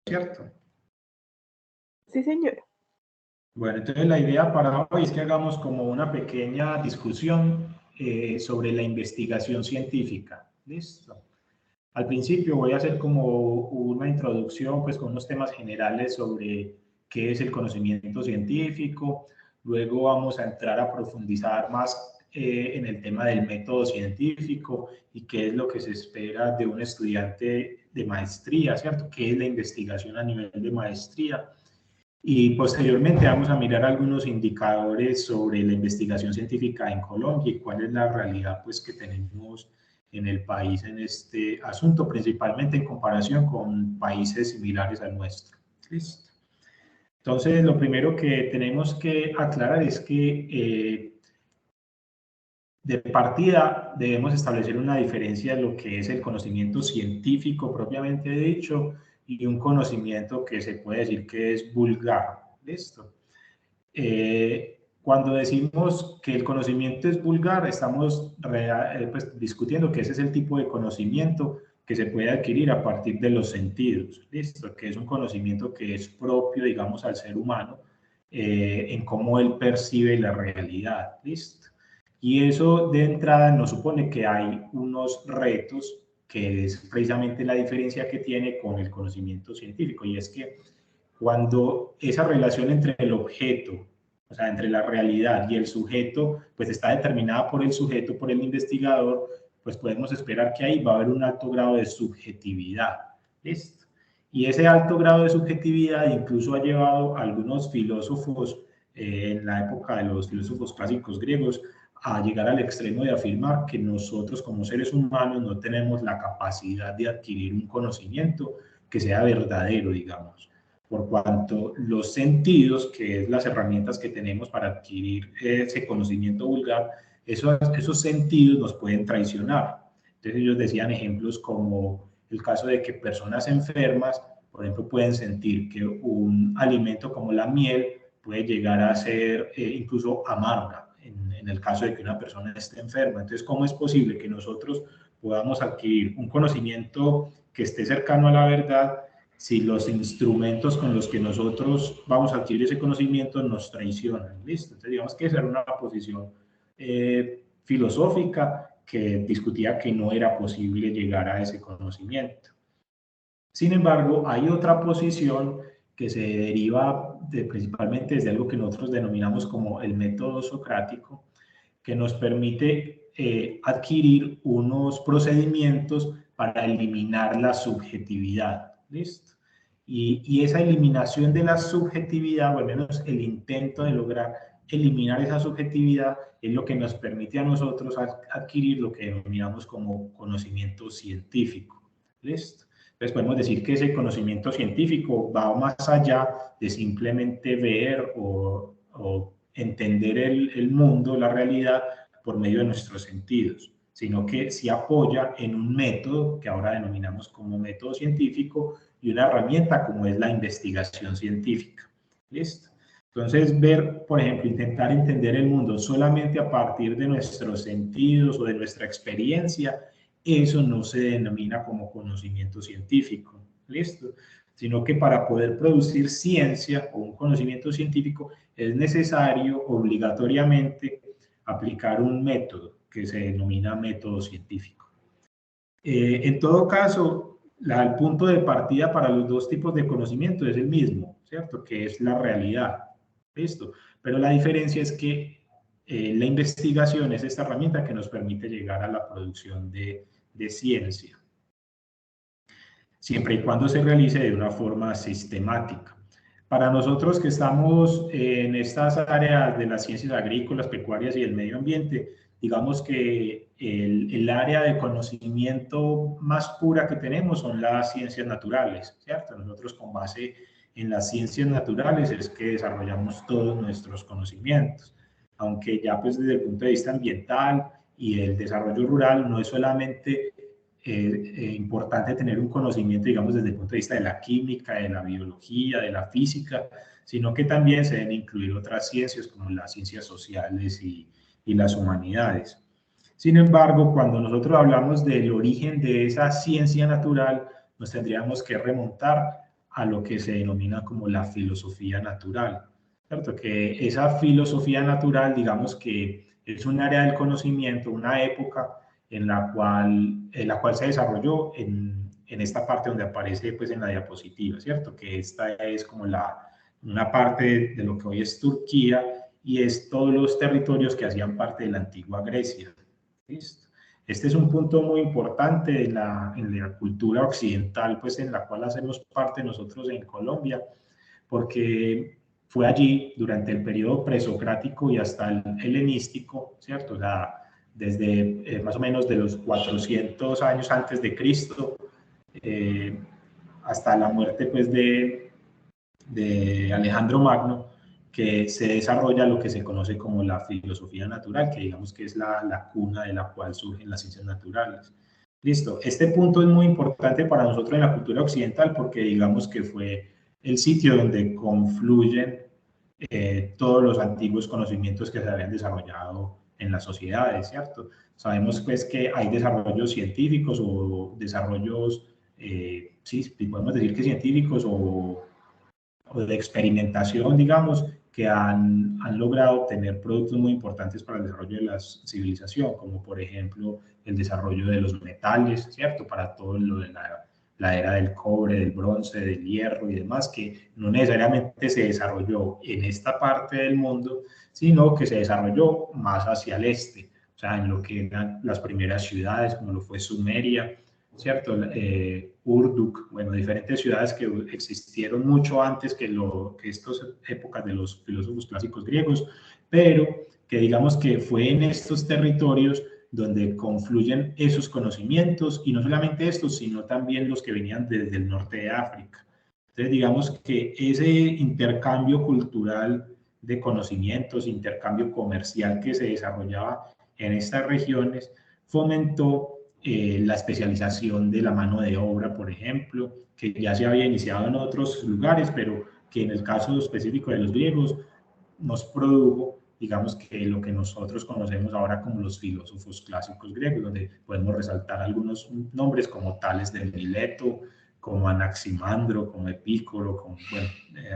¿cierto? Sí, señor. Bueno, entonces la idea para hoy es que hagamos como una pequeña discusión sobre la investigación científica. ¿Listo? Al principio voy a hacer como una introducción pues con unos temas generales sobre qué es el conocimiento científico. Luego vamos a entrar a profundizar más en el tema del método científico y qué es lo que se espera de un estudiante de maestría, ¿cierto? ¿Qué es la investigación a nivel de maestría? Y posteriormente vamos a mirar algunos indicadores sobre la investigación científica en Colombia y cuál es la realidad pues, que tenemos en el país en este asunto, principalmente en comparación con países similares al nuestro. ¿Listo? Entonces, lo primero que tenemos que aclarar es que de partida debemos establecer una diferencia en lo que es el conocimiento científico propiamente dicho y un conocimiento que se puede decir que es vulgar. ¿Listo? Cuando decimos que el conocimiento es vulgar, estamos pues, discutiendo que ese es el tipo de conocimiento que se puede adquirir a partir de los sentidos, ¿listo? Que es un conocimiento que es propio, digamos, al ser humano en cómo él percibe la realidad, ¿listo? Y eso de entrada nos supone que hay unos retos que es precisamente la diferencia que tiene con el conocimiento científico, y es que cuando esa relación entre el objeto, o sea, entre la realidad y el sujeto, pues está determinada por el sujeto, por el investigador, pues podemos esperar que ahí va a haber un alto grado de subjetividad. ¿Listo? Y ese alto grado de subjetividad incluso ha llevado a algunos filósofos en la época de los filósofos clásicos griegos a llegar al extremo de afirmar que nosotros como seres humanos no tenemos la capacidad de adquirir un conocimiento que sea verdadero, digamos, por cuanto los sentidos, que es las herramientas que tenemos para adquirir ese conocimiento vulgar, esos sentidos nos pueden traicionar. Entonces ellos decían ejemplos como el caso de que personas enfermas, por ejemplo, pueden sentir que un alimento como la miel puede llegar a ser incluso amarga en el caso de que una persona esté enferma. Entonces, ¿cómo es posible que nosotros podamos adquirir un conocimiento que esté cercano a la verdad si los instrumentos con los que nosotros vamos a adquirir ese conocimiento nos traicionan? ¿Listo? Entonces, digamos que esa era una posición filosófica que discutía que no era posible llegar a ese conocimiento. Sin embargo, hay otra posición que se deriva principalmente desde algo que nosotros denominamos como el método socrático, que nos permite adquirir unos procedimientos para eliminar la subjetividad. ¿Listo? Y esa eliminación de la subjetividad, o al menos el intento de lograr eliminar esa subjetividad, es lo que nos permite a nosotros adquirir lo que denominamos como conocimiento científico. ¿Listo? Entonces podemos decir que ese conocimiento científico va más allá de simplemente ver o entender el mundo, la realidad, por medio de nuestros sentidos, sino que se apoya en un método que ahora denominamos como método científico y una herramienta como es la investigación científica. ¿Listo? Entonces, ver, por ejemplo, intentar entender el mundo solamente a partir de nuestros sentidos o de nuestra experiencia, eso no se denomina como conocimiento científico. ¿Listo? Sino que para poder producir ciencia o un conocimiento científico es necesario obligatoriamente aplicar un método que se denomina método científico. En todo caso, el punto de partida para los dos tipos de conocimiento es el mismo, ¿cierto? Que es la realidad. ¿Listo? Pero la diferencia es que la investigación es esta herramienta que nos permite llegar a la producción de ciencia, siempre y cuando se realice de una forma sistemática. Para nosotros que estamos en estas áreas de las ciencias agrícolas, pecuarias y el medio ambiente, digamos que el área de conocimiento más pura que tenemos son las ciencias naturales, ¿cierto? Nosotros con base en las ciencias naturales es que desarrollamos todos nuestros conocimientos, aunque ya pues desde el punto de vista ambiental y el desarrollo rural no es solamente importante tener un conocimiento, digamos, desde el punto de vista de la química, de la biología, de la física, sino que también se deben incluir otras ciencias como las ciencias sociales y las humanidades. Sin embargo, cuando nosotros hablamos del origen de esa ciencia natural, nos tendríamos que remontar a lo que se denomina como la filosofía natural, ¿cierto? Que esa filosofía natural, digamos que es un área del conocimiento, una época en la cual se desarrolló en esta parte donde aparece pues en la diapositiva, ¿cierto? Que esta es como una parte de lo que hoy es Turquía y es todos los territorios que hacían parte de la antigua Grecia. ¿Listo? Este es un punto muy importante en la cultura occidental, pues en la cual hacemos parte nosotros en Colombia, porque fue allí durante el periodo presocrático y hasta el helenístico, ¿cierto? O sea, desde más o menos de los 400 años antes de Cristo hasta la muerte pues de Alejandro Magno, que se desarrolla lo que se conoce como la filosofía natural, que digamos que es la cuna de la cual surgen las ciencias naturales. Listo, este punto es muy importante para nosotros en la cultura occidental porque digamos que fue el sitio donde confluyen todos los antiguos conocimientos que se habían desarrollado en las sociedades, ¿cierto? Sabemos pues que hay desarrollos científicos o desarrollos, sí, podemos decir que científicos o de experimentación, digamos, que han logrado obtener productos muy importantes para el desarrollo de la civilización, como por ejemplo el desarrollo de los metales, ¿cierto? Para todo lo de la era del cobre, del bronce, del hierro y demás, que no necesariamente se desarrolló en esta parte del mundo, sino que se desarrolló más hacia el este, o sea, en lo que eran las primeras ciudades, como lo fue Sumeria, ¿cierto? Urduk, bueno, diferentes ciudades que existieron mucho antes que estas épocas de los filósofos clásicos griegos, pero que digamos que fue en estos territorios donde confluyen esos conocimientos, y no solamente estos, sino también los que venían desde el norte de África. Entonces, digamos que ese intercambio cultural de conocimientos, intercambio comercial que se desarrollaba en estas regiones, fomentó la especialización de la mano de obra, por ejemplo, que ya se había iniciado en otros lugares, pero que en el caso específico de los griegos nos produjo, digamos, que lo que nosotros conocemos ahora como los filósofos clásicos griegos, donde podemos resaltar algunos nombres como Tales de Mileto, como Anaximandro, como Epicuro, como, bueno,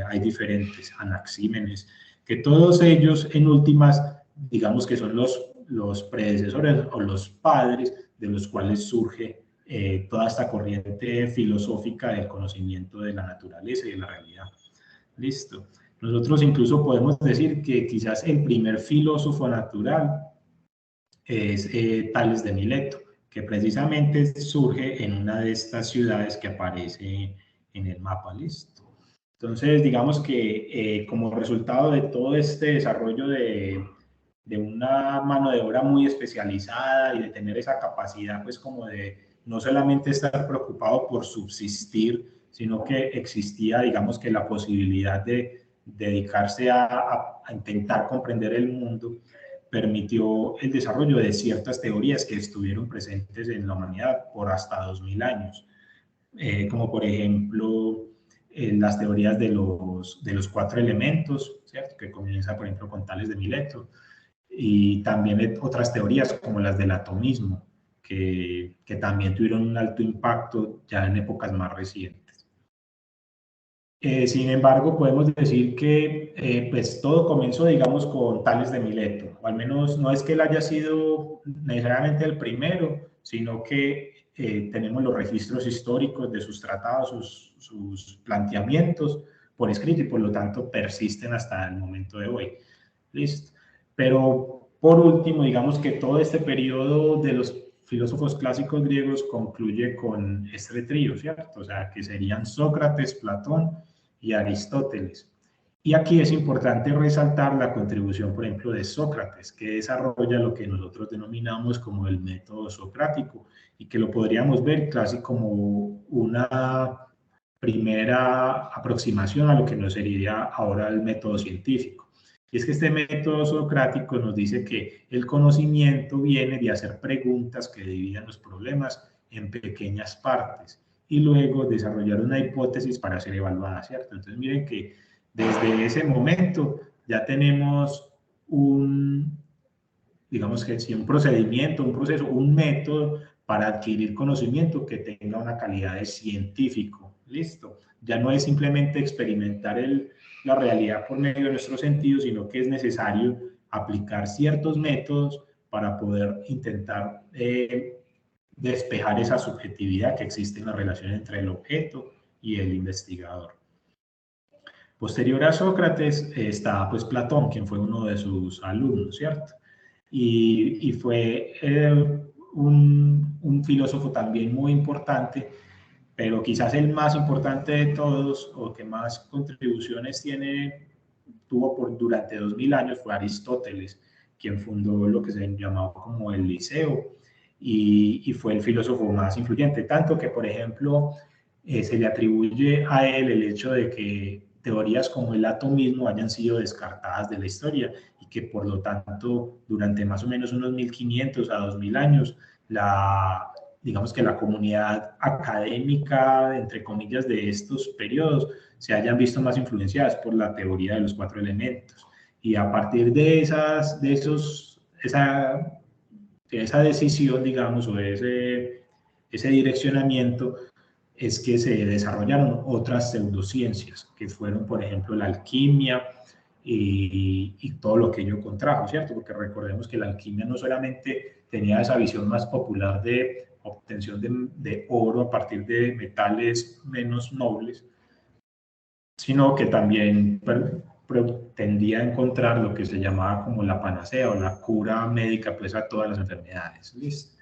hay diferentes, Anaxímenes, que todos ellos en últimas, digamos que son los predecesores o los padres de los cuales surge toda esta corriente filosófica del conocimiento de la naturaleza y de la realidad. Listo. Nosotros incluso podemos decir que quizás el primer filósofo natural es Tales de Mileto, que precisamente surge en una de estas ciudades que aparece en el mapa. Listo. Entonces, digamos que como resultado de todo este desarrollo de una mano de obra muy especializada y de tener esa capacidad, pues como de no solamente estar preocupado por subsistir, sino que existía, digamos que la posibilidad de dedicarse a intentar comprender el mundo, permitió el desarrollo de ciertas teorías que estuvieron presentes en la humanidad por hasta 2000 años, como por ejemplo las teorías de los 4 elementos, ¿cierto? Que comienza por ejemplo con Tales de Mileto, y también otras teorías como las del atomismo, que también tuvieron un alto impacto ya en épocas más recientes. Sin embargo, podemos decir que pues todo comenzó, digamos, con Tales de Mileto, o al menos no es que él haya sido necesariamente el primero, sino que tenemos los registros históricos de sus tratados, sus planteamientos por escrito y por lo tanto persisten hasta el momento de hoy. Listo. Pero por último, digamos que todo este periodo de los filósofos clásicos griegos concluye con este trío, ¿cierto? O sea, que serían Sócrates, Platón y Aristóteles. Y aquí es importante resaltar la contribución, por ejemplo, de Sócrates, que desarrolla lo que nosotros denominamos como el método socrático y que lo podríamos ver casi como una primera aproximación a lo que nos sería ahora el método científico. Y es que este método socrático nos dice que el conocimiento viene de hacer preguntas que dividan los problemas en pequeñas partes y luego desarrollar una hipótesis para ser evaluada, ¿cierto? Entonces miren que desde ese momento ya tenemos digamos que sí, un procedimiento, un proceso, un método para adquirir conocimiento que tenga una calidad de científico, listo. Ya no es simplemente experimentar la realidad por medio de nuestros sentidos, sino que es necesario aplicar ciertos métodos para poder intentar despejar esa subjetividad que existe en la relación entre el objeto y el investigador. Posterior a Sócrates está pues Platón, quien fue uno de sus alumnos, ¿cierto? Y fue un filósofo también muy importante, pero quizás el más importante de todos, o que más contribuciones tuvo durante 2000 años, fue Aristóteles, quien fundó lo que se llamaba como el Liceo, y fue el filósofo más influyente, tanto que, por ejemplo, se le atribuye a él el hecho de que teorías como el atomismo hayan sido descartadas de la historia y que por lo tanto durante más o menos unos 1500 a 2000 años digamos que la comunidad académica, entre comillas, de estos periodos se hayan visto más influenciadas por la teoría de los 4 elementos. Y a partir de esa decisión, digamos, o ese direccionamiento, es que se desarrollaron otras pseudociencias, que fueron, por ejemplo, la alquimia y todo lo que ello contrajo, ¿cierto? Porque recordemos que la alquimia no solamente tenía esa visión más popular de obtención de oro a partir de metales menos nobles, sino que también pretendía encontrar lo que se llamaba como la panacea o la cura médica pues a todas las enfermedades. ¿Listo?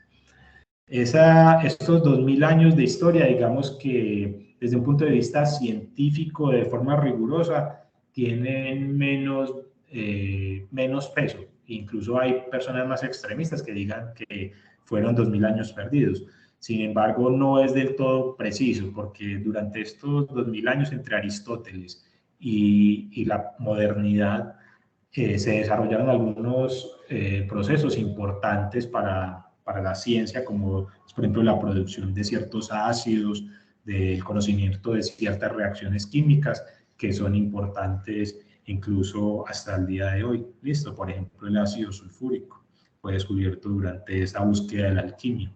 Estos 2000 años de historia, digamos que desde un punto de vista científico, de forma rigurosa, tienen menos peso. Incluso hay personas más extremistas que digan que fueron 2000 años perdidos. Sin embargo, no es del todo preciso, porque durante estos 2000 años entre Aristóteles y la modernidad se desarrollaron algunos procesos importantes para la ciencia, como por ejemplo la producción de ciertos ácidos, del conocimiento de ciertas reacciones químicas que son importantes incluso hasta el día de hoy. Listo, por ejemplo, el ácido sulfúrico fue descubierto durante esa búsqueda de la alquimia.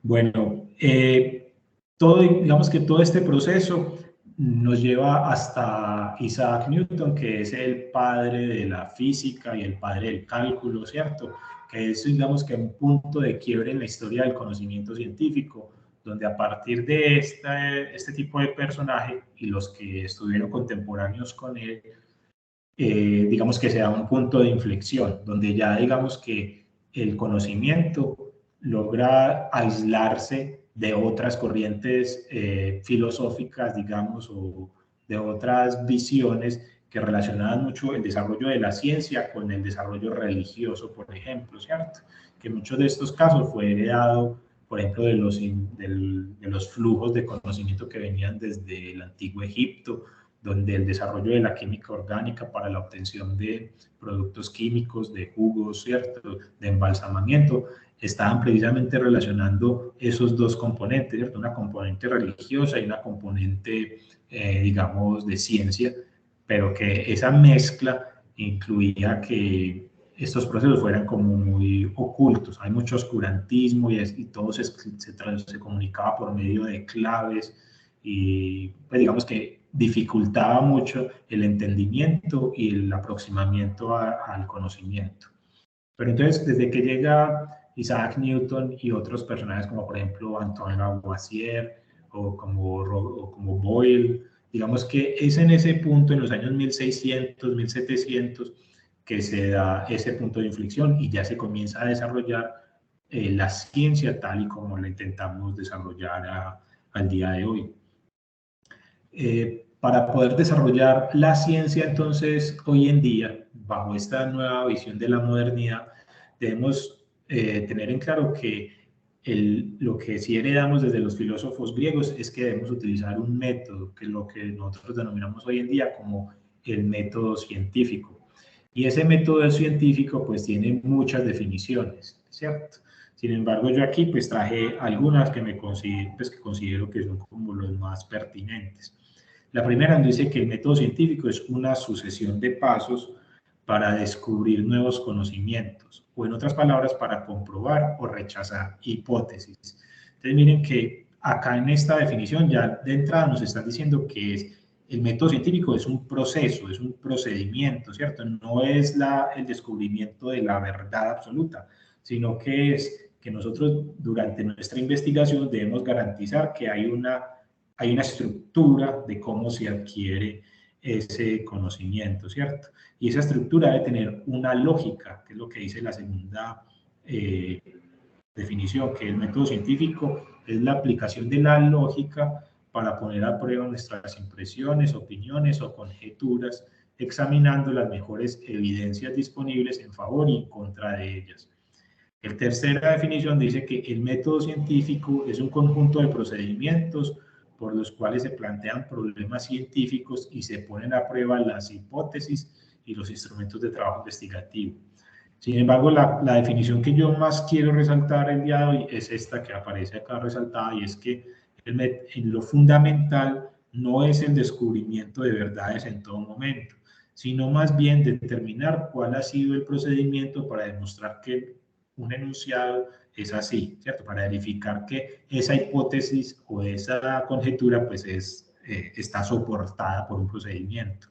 Bueno, digamos que todo este proceso nos lleva hasta Isaac Newton, que es el padre de la física y el padre del cálculo, ¿cierto? Que es, digamos que un punto de quiebre en la historia del conocimiento científico, donde a partir de este tipo de personaje y los que estuvieron contemporáneos con él, digamos que se da un punto de inflexión, donde ya digamos que el conocimiento logra aislarse de otras corrientes filosóficas, digamos, o de otras visiones que relacionaban mucho el desarrollo de la ciencia con el desarrollo religioso, por ejemplo, ¿cierto? Que en muchos de estos casos fue heredado, por ejemplo, de los flujos de conocimiento que venían desde el antiguo Egipto, donde el desarrollo de la química orgánica para la obtención de productos químicos, de jugos, ¿cierto?, de embalsamamiento, estaban precisamente relacionando esos dos componentes, ¿cierto?, una componente religiosa y una componente, digamos, de ciencia, pero que esa mezcla incluía que estos procesos fueran como muy ocultos. Hay mucho oscurantismo y todo se comunicaba por medio de claves y pues digamos que dificultaba mucho el entendimiento y el aproximamiento al conocimiento. Pero entonces, desde que llega Isaac Newton y otros personajes como por ejemplo Antoine Lavoisier o como Boyle, digamos que es en ese punto, en los años 1600, 1700, que se da ese punto de inflexión y ya se comienza a desarrollar la ciencia tal y como la intentamos desarrollar al día de hoy. Para poder desarrollar la ciencia, entonces, hoy en día, bajo esta nueva visión de la modernidad, debemos tener en claro que lo que sí heredamos desde los filósofos griegos es que debemos utilizar un método, que es lo que nosotros denominamos hoy en día como el método científico. Y ese método científico pues tiene muchas definiciones, ¿cierto? Sin embargo, yo aquí pues traje algunas que considero que son como los más pertinentes. La primera nos dice que el método científico es una sucesión de pasos para descubrir nuevos conocimientos, o en otras palabras, para comprobar o rechazar hipótesis. Entonces miren que acá en esta definición ya de entrada nos están diciendo que el método científico es un proceso, es un procedimiento, ¿cierto? No es el descubrimiento de la verdad absoluta, sino que es que nosotros durante nuestra investigación debemos garantizar que hay una estructura de cómo se adquiere ese conocimiento, ¿cierto? Y esa estructura debe tener una lógica, que es lo que dice la segunda definición, que el método científico es la aplicación de la lógica para poner a prueba nuestras impresiones, opiniones o conjeturas, examinando las mejores evidencias disponibles en favor y en contra de ellas. La tercera definición dice que el método científico es un conjunto de procedimientos por los cuales se plantean problemas científicos y se ponen a prueba las hipótesis y los instrumentos de trabajo investigativo. Sin embargo, la definición que yo más quiero resaltar el día de hoy es esta que aparece acá resaltada, y es que en lo fundamental no es el descubrimiento de verdades en todo momento, sino más bien determinar cuál ha sido el procedimiento para demostrar que un enunciado es así, ¿cierto? Para verificar que esa hipótesis o esa conjetura pues está soportada por un procedimiento.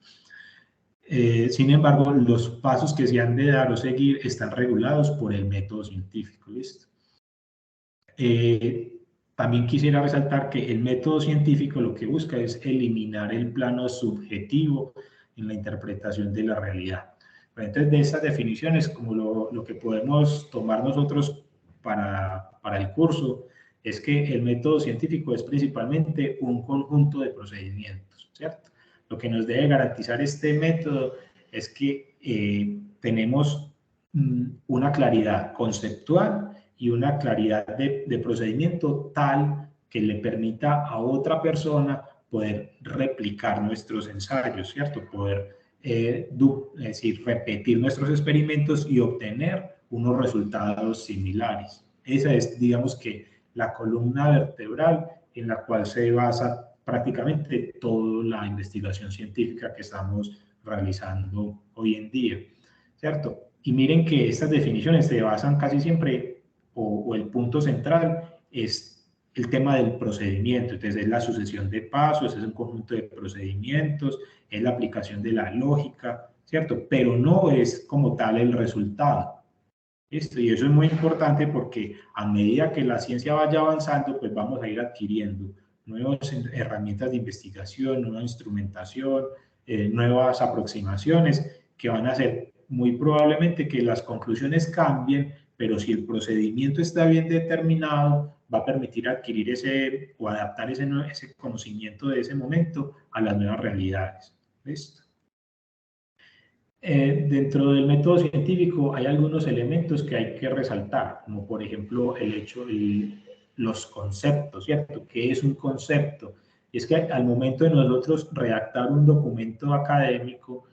Sin embargo, los pasos que se han de dar o seguir están regulados por el método científico, ¿listo? También quisiera resaltar que el método científico lo que busca es eliminar el plano subjetivo en la interpretación de la realidad. Entonces, de estas definiciones, como lo que podemos tomar nosotros para el curso, es que el método científico es principalmente un conjunto de procedimientos, ¿cierto? Lo que nos debe garantizar este método es que tenemos una claridad conceptual y una claridad de procedimiento tal que le permita a otra persona poder replicar nuestros ensayos, ¿cierto? Poder es decir, repetir nuestros experimentos y obtener unos resultados similares. Esa es, digamos que, la columna vertebral en la cual se basa prácticamente toda la investigación científica que estamos realizando hoy en día, ¿cierto? Y miren que estas definiciones se basan casi siempre, o el punto central es el tema del procedimiento. Entonces es la sucesión de pasos, es un conjunto de procedimientos, es la aplicación de la lógica, ¿cierto? Pero no es como tal el resultado. ¿Listo? Y eso es muy importante porque a medida que la ciencia vaya avanzando, pues vamos a ir adquiriendo nuevas herramientas de investigación, nueva instrumentación, nuevas aproximaciones que van a hacer muy probablemente que las conclusiones cambien, pero si el procedimiento está bien determinado, va a permitir adquirir o adaptar ese conocimiento de ese momento a las nuevas realidades. ¿Listo? Dentro del método científico hay algunos elementos que hay que resaltar, como por ejemplo los conceptos, ¿cierto? ¿Qué es un concepto? Y es que al momento de nosotros redactar un documento académico,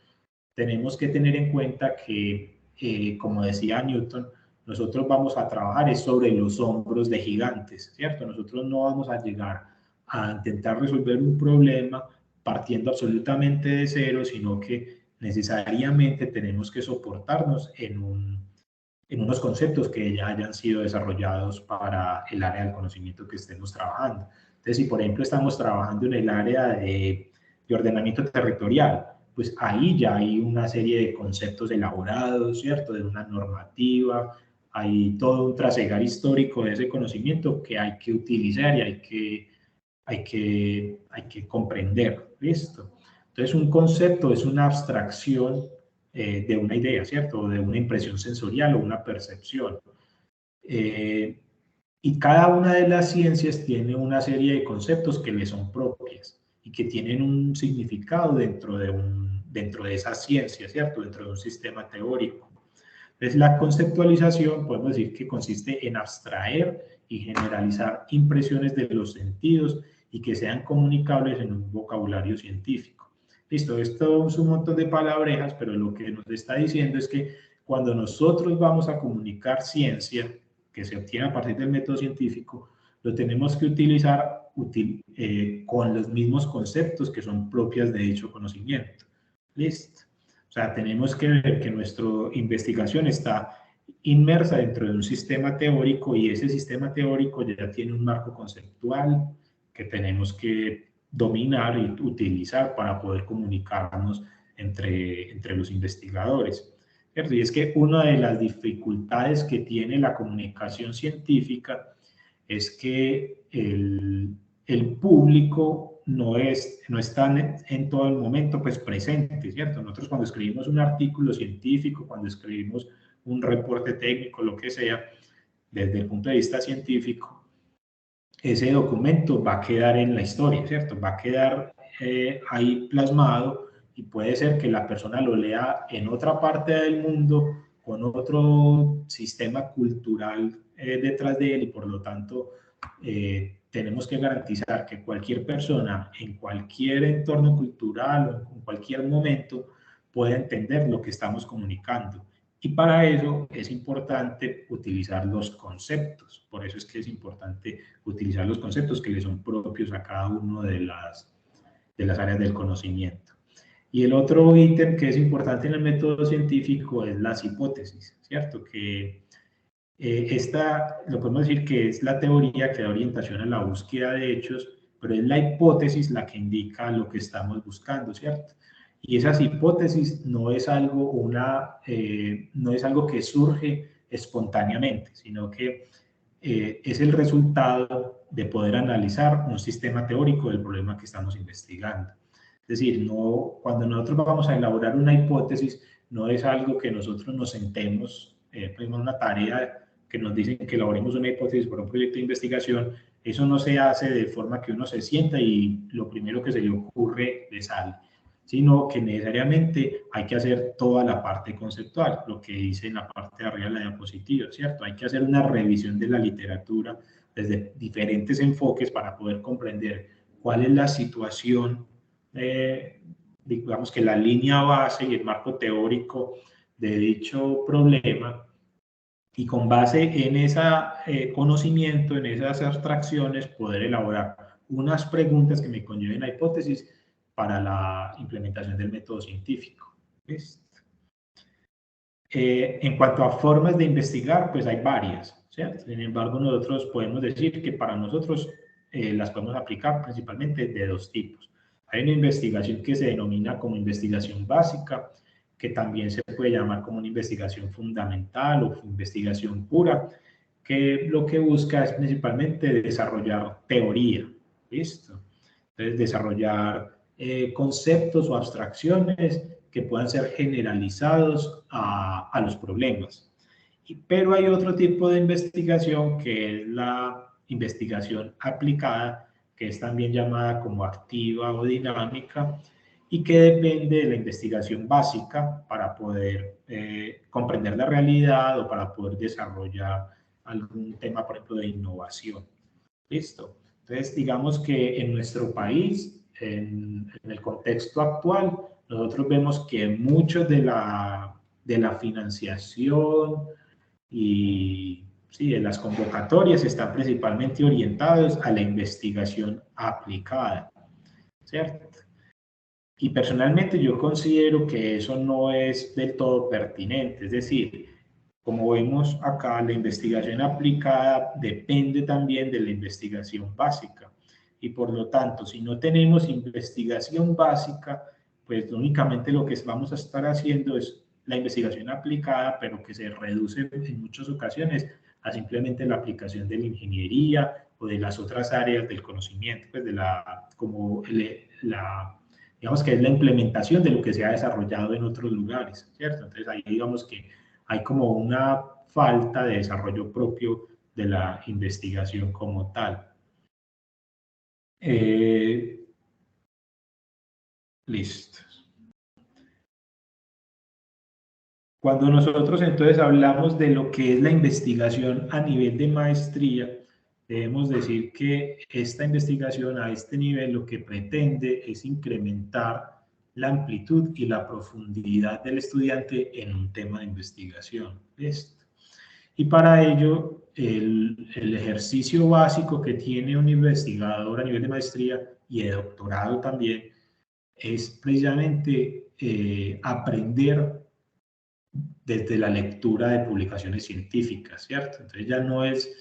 tenemos que tener en cuenta que, como decía Newton, nosotros vamos a trabajar sobre los hombros de gigantes, ¿cierto? Nosotros no vamos a llegar a intentar resolver un problema partiendo absolutamente de cero, sino que necesariamente tenemos que soportarnos en unos conceptos que ya hayan sido desarrollados para el área del conocimiento que estemos trabajando. Entonces, si por ejemplo estamos trabajando en el área de ordenamiento territorial, pues ahí ya hay una serie de conceptos elaborados, ¿cierto? De una normativa, hay todo un trasegar histórico de ese conocimiento que hay que utilizar y hay que comprender, ¿listo? Entonces, un concepto es una abstracción de una idea, ¿cierto? O de una impresión sensorial o una percepción. Y cada una de las ciencias tiene una serie de conceptos que le son propias y que tienen un significado dentro de esa ciencia, ¿cierto? Dentro de un sistema teórico. Entonces, la conceptualización, podemos decir que consiste en abstraer y generalizar impresiones de los sentidos y que sean comunicables en un vocabulario científico. Listo, esto es un montón de palabrejas, pero lo que nos está diciendo es que cuando nosotros vamos a comunicar ciencia, que se obtiene a partir del método científico, lo tenemos que utilizar con los mismos conceptos que son propias de dicho conocimiento. Listo. O sea, tenemos que ver que nuestra investigación está inmersa dentro de un sistema teórico, y ese sistema teórico ya tiene un marco conceptual que tenemos que dominar y utilizar para poder comunicarnos entre los investigadores, ¿cierto? Y es que una de las dificultades que tiene la comunicación científica es que el público no está en todo el momento pues presente, ¿cierto? Nosotros cuando escribimos un artículo científico, cuando escribimos un reporte técnico, lo que sea, desde el punto de vista científico, ese documento va a quedar en la historia, ¿cierto? Va a quedar ahí plasmado, y puede ser que la persona lo lea en otra parte del mundo, con otro sistema cultural detrás de él, y por lo tanto tenemos que garantizar que cualquier persona en cualquier entorno cultural o en cualquier momento pueda entender lo que estamos comunicando. Y para eso es importante utilizar los conceptos. Por eso es que es importante utilizar los conceptos que le son propios a cada uno de las áreas del conocimiento. Y el otro ítem que es importante en el método científico es las hipótesis, ¿cierto? Que esta, lo podemos decir que es la teoría que da orientación a la búsqueda de hechos, pero es la hipótesis la que indica lo que estamos buscando, ¿cierto? Y esas hipótesis no es algo, no es algo que surge espontáneamente, sino que es el resultado de poder analizar un sistema teórico del problema que estamos investigando. Es decir, no, cuando nosotros vamos a elaborar una hipótesis, no es algo que nosotros nos sentemos, una tarea que nos dicen que elaboremos una hipótesis para un proyecto de investigación. Eso no se hace de forma que uno se sienta y lo primero que se le ocurre le sale, sino que necesariamente hay que hacer toda la parte conceptual, lo que dice en la parte de arriba de la diapositiva, ¿cierto? Hay que hacer una revisión de la literatura desde diferentes enfoques para poder comprender cuál es la situación, digamos que la línea base y el marco teórico de dicho problema, y con base en ese conocimiento, en esas abstracciones, poder elaborar unas preguntas que me conlleven a hipótesis para la implementación del método científico. ¿Listo? En cuanto a formas de investigar, pues hay varias, ¿cierto? Sin embargo, nosotros podemos decir que para nosotros las podemos aplicar principalmente de dos tipos. Hay una investigación que se denomina como investigación básica, que también se puede llamar como una investigación fundamental o investigación pura, que lo que busca es principalmente desarrollar teoría, ¿listo? Entonces, desarrollar conceptos o abstracciones que puedan ser generalizados a los problemas. Pero hay otro tipo de investigación que es la investigación aplicada, que es también llamada como activa o dinámica, y que depende de la investigación básica para poder comprender la realidad o para poder desarrollar algún tema, por ejemplo, de innovación. ¿Listo? Entonces, digamos que en nuestro país, en el contexto actual, nosotros vemos que muchos de la financiación y sí, de las convocatorias están principalmente orientados a la investigación aplicada, ¿cierto? Y personalmente yo considero que eso no es del todo pertinente, es decir, como vemos acá, la investigación aplicada depende también de la investigación básica, y por lo tanto, si no tenemos investigación básica, pues únicamente lo que vamos a estar haciendo es la investigación aplicada, pero que se reduce en muchas ocasiones a simplemente la aplicación de la ingeniería o de las otras áreas del conocimiento, pues digamos que es la implementación de lo que se ha desarrollado en otros lugares, ¿cierto? Entonces ahí digamos que hay como una falta de desarrollo propio de la investigación como tal. Listo. Cuando nosotros entonces hablamos de lo que es la investigación a nivel de maestría, debemos decir que esta investigación a este nivel lo que pretende es incrementar la amplitud y la profundidad del estudiante en un tema de investigación. ¿Listo? Y para ello, el ejercicio básico que tiene un investigador a nivel de maestría y de doctorado también es precisamente aprender desde la lectura de publicaciones científicas, ¿cierto? Entonces ya no es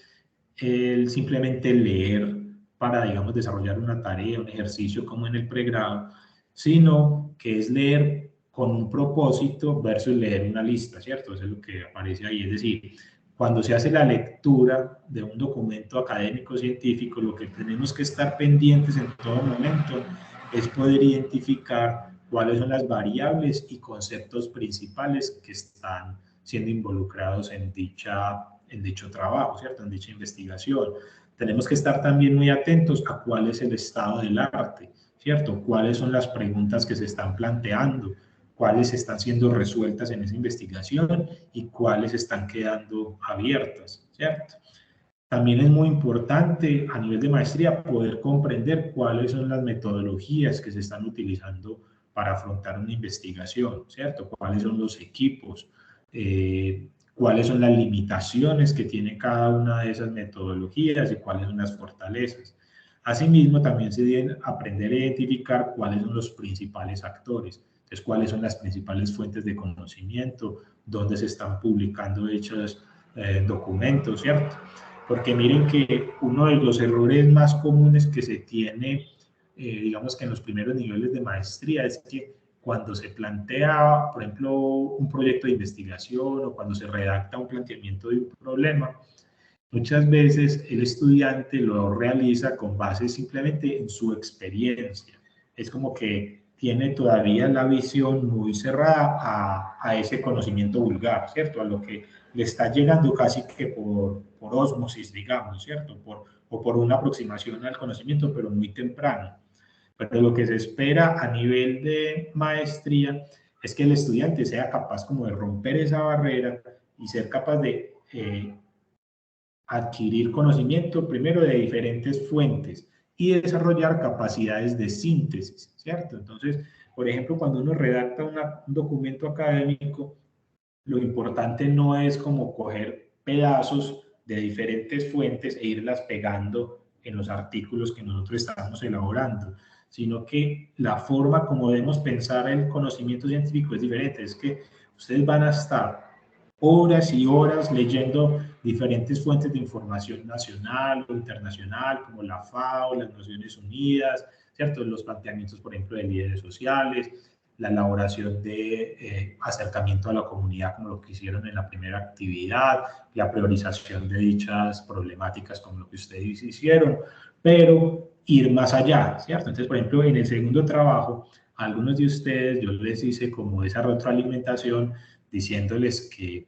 el simplemente leer para, digamos, desarrollar una tarea, un ejercicio como en el pregrado, sino que es leer con un propósito versus leer una lista, ¿cierto? Eso es lo que aparece ahí. Es decir, cuando se hace la lectura de un documento académico científico, lo que tenemos que estar pendientes en todo momento es poder identificar cuáles son las variables y conceptos principales que están siendo involucrados en dicho trabajo, ¿cierto? En dicha investigación. Tenemos que estar también muy atentos a cuál es el estado del arte, ¿cierto? Cuáles son las preguntas que se están planteando, cuáles están siendo resueltas en esa investigación y cuáles están quedando abiertas, ¿cierto? También es muy importante a nivel de maestría poder comprender cuáles son las metodologías que se están utilizando para afrontar una investigación, ¿cierto? Cuáles son los equipos, cuáles son las limitaciones que tiene cada una de esas metodologías y cuáles son las fortalezas. Asimismo, también se deben aprender a identificar cuáles son los principales actores, entonces cuáles son las principales fuentes de conocimiento, dónde se están publicando dichos documentos, ¿cierto? Porque miren que uno de los errores más comunes que se tiene, digamos que en los primeros niveles de maestría, es que cuando se plantea, por ejemplo, un proyecto de investigación o cuando se redacta un planteamiento de un problema, muchas veces el estudiante lo realiza con base simplemente en su experiencia. Es como que tiene todavía la visión muy cerrada a ese conocimiento vulgar, ¿cierto? A lo que le está llegando casi que por ósmosis, digamos, ¿cierto? O por una aproximación al conocimiento, pero muy temprano. Pero lo que se espera a nivel de maestría es que el estudiante sea capaz como de romper esa barrera y ser capaz de adquirir conocimiento primero de diferentes fuentes y desarrollar capacidades de síntesis, ¿cierto? Entonces, por ejemplo, cuando uno redacta un documento académico, lo importante no es como coger pedazos de diferentes fuentes e irlas pegando en los artículos que nosotros estamos elaborando, sino que la forma como debemos pensar el conocimiento científico es diferente. Es que ustedes van a estar horas y horas leyendo diferentes fuentes de información nacional o internacional, como la FAO, las Naciones Unidas, ¿cierto? Los planteamientos, por ejemplo, de líderes sociales, la elaboración de acercamiento a la comunidad, como lo que hicieron en la primera actividad, la priorización de dichas problemáticas, como lo que ustedes hicieron, pero ir más allá, ¿cierto? Entonces, por ejemplo, en el segundo trabajo, a algunos de ustedes yo les hice como esa retroalimentación diciéndoles que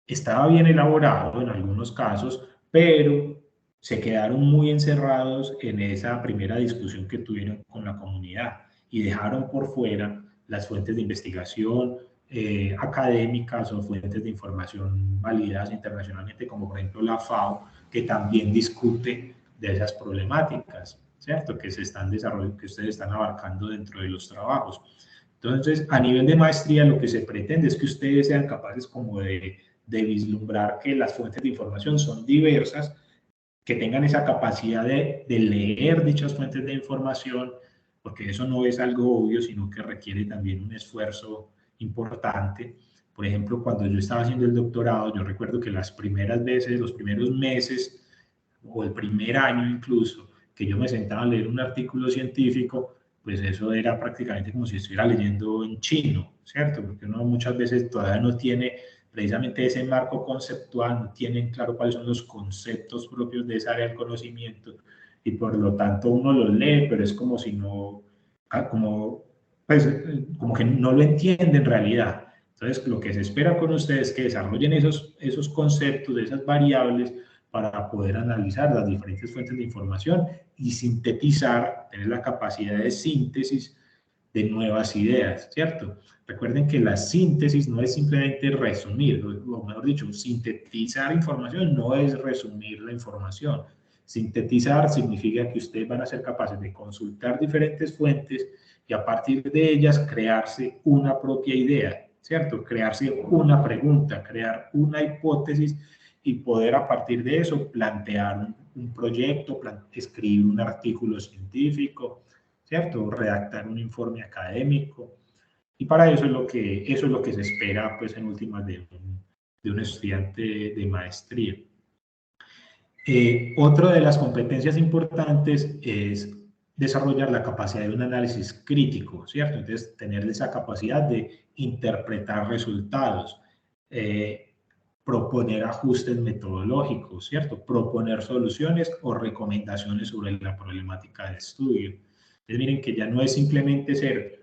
estaba bien elaborado en algunos casos, pero se quedaron muy encerrados en esa primera discusión que tuvieron con la comunidad y dejaron por fuera las fuentes de investigación académicas o fuentes de información validadas internacionalmente, como por ejemplo la FAO, que también discute de esas problemáticas, ¿cierto? Que se están desarrollando, que ustedes están abarcando dentro de los trabajos. Entonces, a nivel de maestría, lo que se pretende es que ustedes sean capaces como de vislumbrar que las fuentes de información son diversas, que tengan esa capacidad de leer dichas fuentes de información, porque eso no es algo obvio, sino que requiere también un esfuerzo importante. Por ejemplo, cuando yo estaba haciendo el doctorado, yo recuerdo que las primeras veces, los primeros meses o el primer año incluso, que yo me sentaba a leer un artículo científico, pues eso era prácticamente como si estuviera leyendo en chino, ¿cierto? Porque uno muchas veces todavía no tiene precisamente ese marco conceptual, no tienen claro cuáles son los conceptos propios de esa área del conocimiento y por lo tanto uno los lee, pero es como si no, pues, como que no lo entiende en realidad. Entonces, lo que se espera con ustedes es que desarrollen esos conceptos, esas variables, para poder analizar las diferentes fuentes de información y sintetizar, tener la capacidad de síntesis de nuevas ideas, ¿cierto? Recuerden que la síntesis no es simplemente resumir, o mejor dicho, sintetizar información no es resumir la información. Sintetizar significa que ustedes van a ser capaces de consultar diferentes fuentes y a partir de ellas crearse una propia idea, ¿cierto? Crearse una pregunta, crear una hipótesis y poder a partir de eso plantear un proyecto, escribir un artículo científico, ¿cierto? Redactar un informe académico. Y para eso es lo que se espera, pues, en últimas de un estudiante de maestría. Otra de las competencias importantes es desarrollar la capacidad de un análisis crítico, ¿cierto? Entonces, tener esa capacidad de interpretar resultados, proponer ajustes metodológicos, ¿cierto? Proponer soluciones o recomendaciones sobre la problemática de estudio. Entonces, miren que ya no es simplemente ser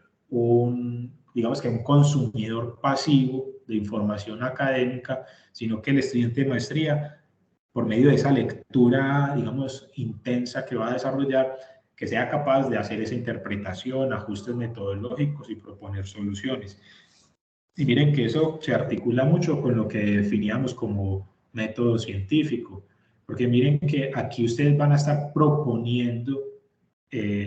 digamos que un consumidor pasivo de información académica, sino que el estudiante de maestría, por medio de esa lectura, digamos, intensa que va a desarrollar, que sea capaz de hacer esa interpretación, ajustes metodológicos y proponer soluciones. Y miren que eso se articula mucho con lo que definíamos como método científico, porque miren que aquí ustedes van a estar proponiendo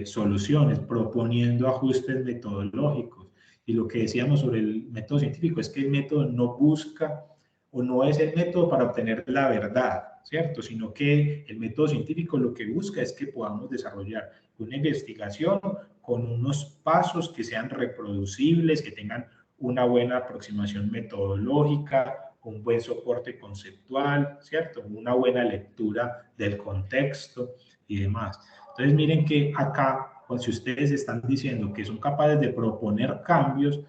soluciones, proponiendo ajustes metodológicos. Y lo que decíamos sobre el método científico es que el método no busca o no es el método para obtener la verdad, ¿cierto? Sino que el método científico lo que busca es que podamos desarrollar una investigación con unos pasos que sean reproducibles, que tengan una buena aproximación metodológica, un buen soporte conceptual, ¿cierto? Una buena lectura del contexto y demás. Entonces miren que acá, si ustedes están diciendo que son capaces de proponer cambios,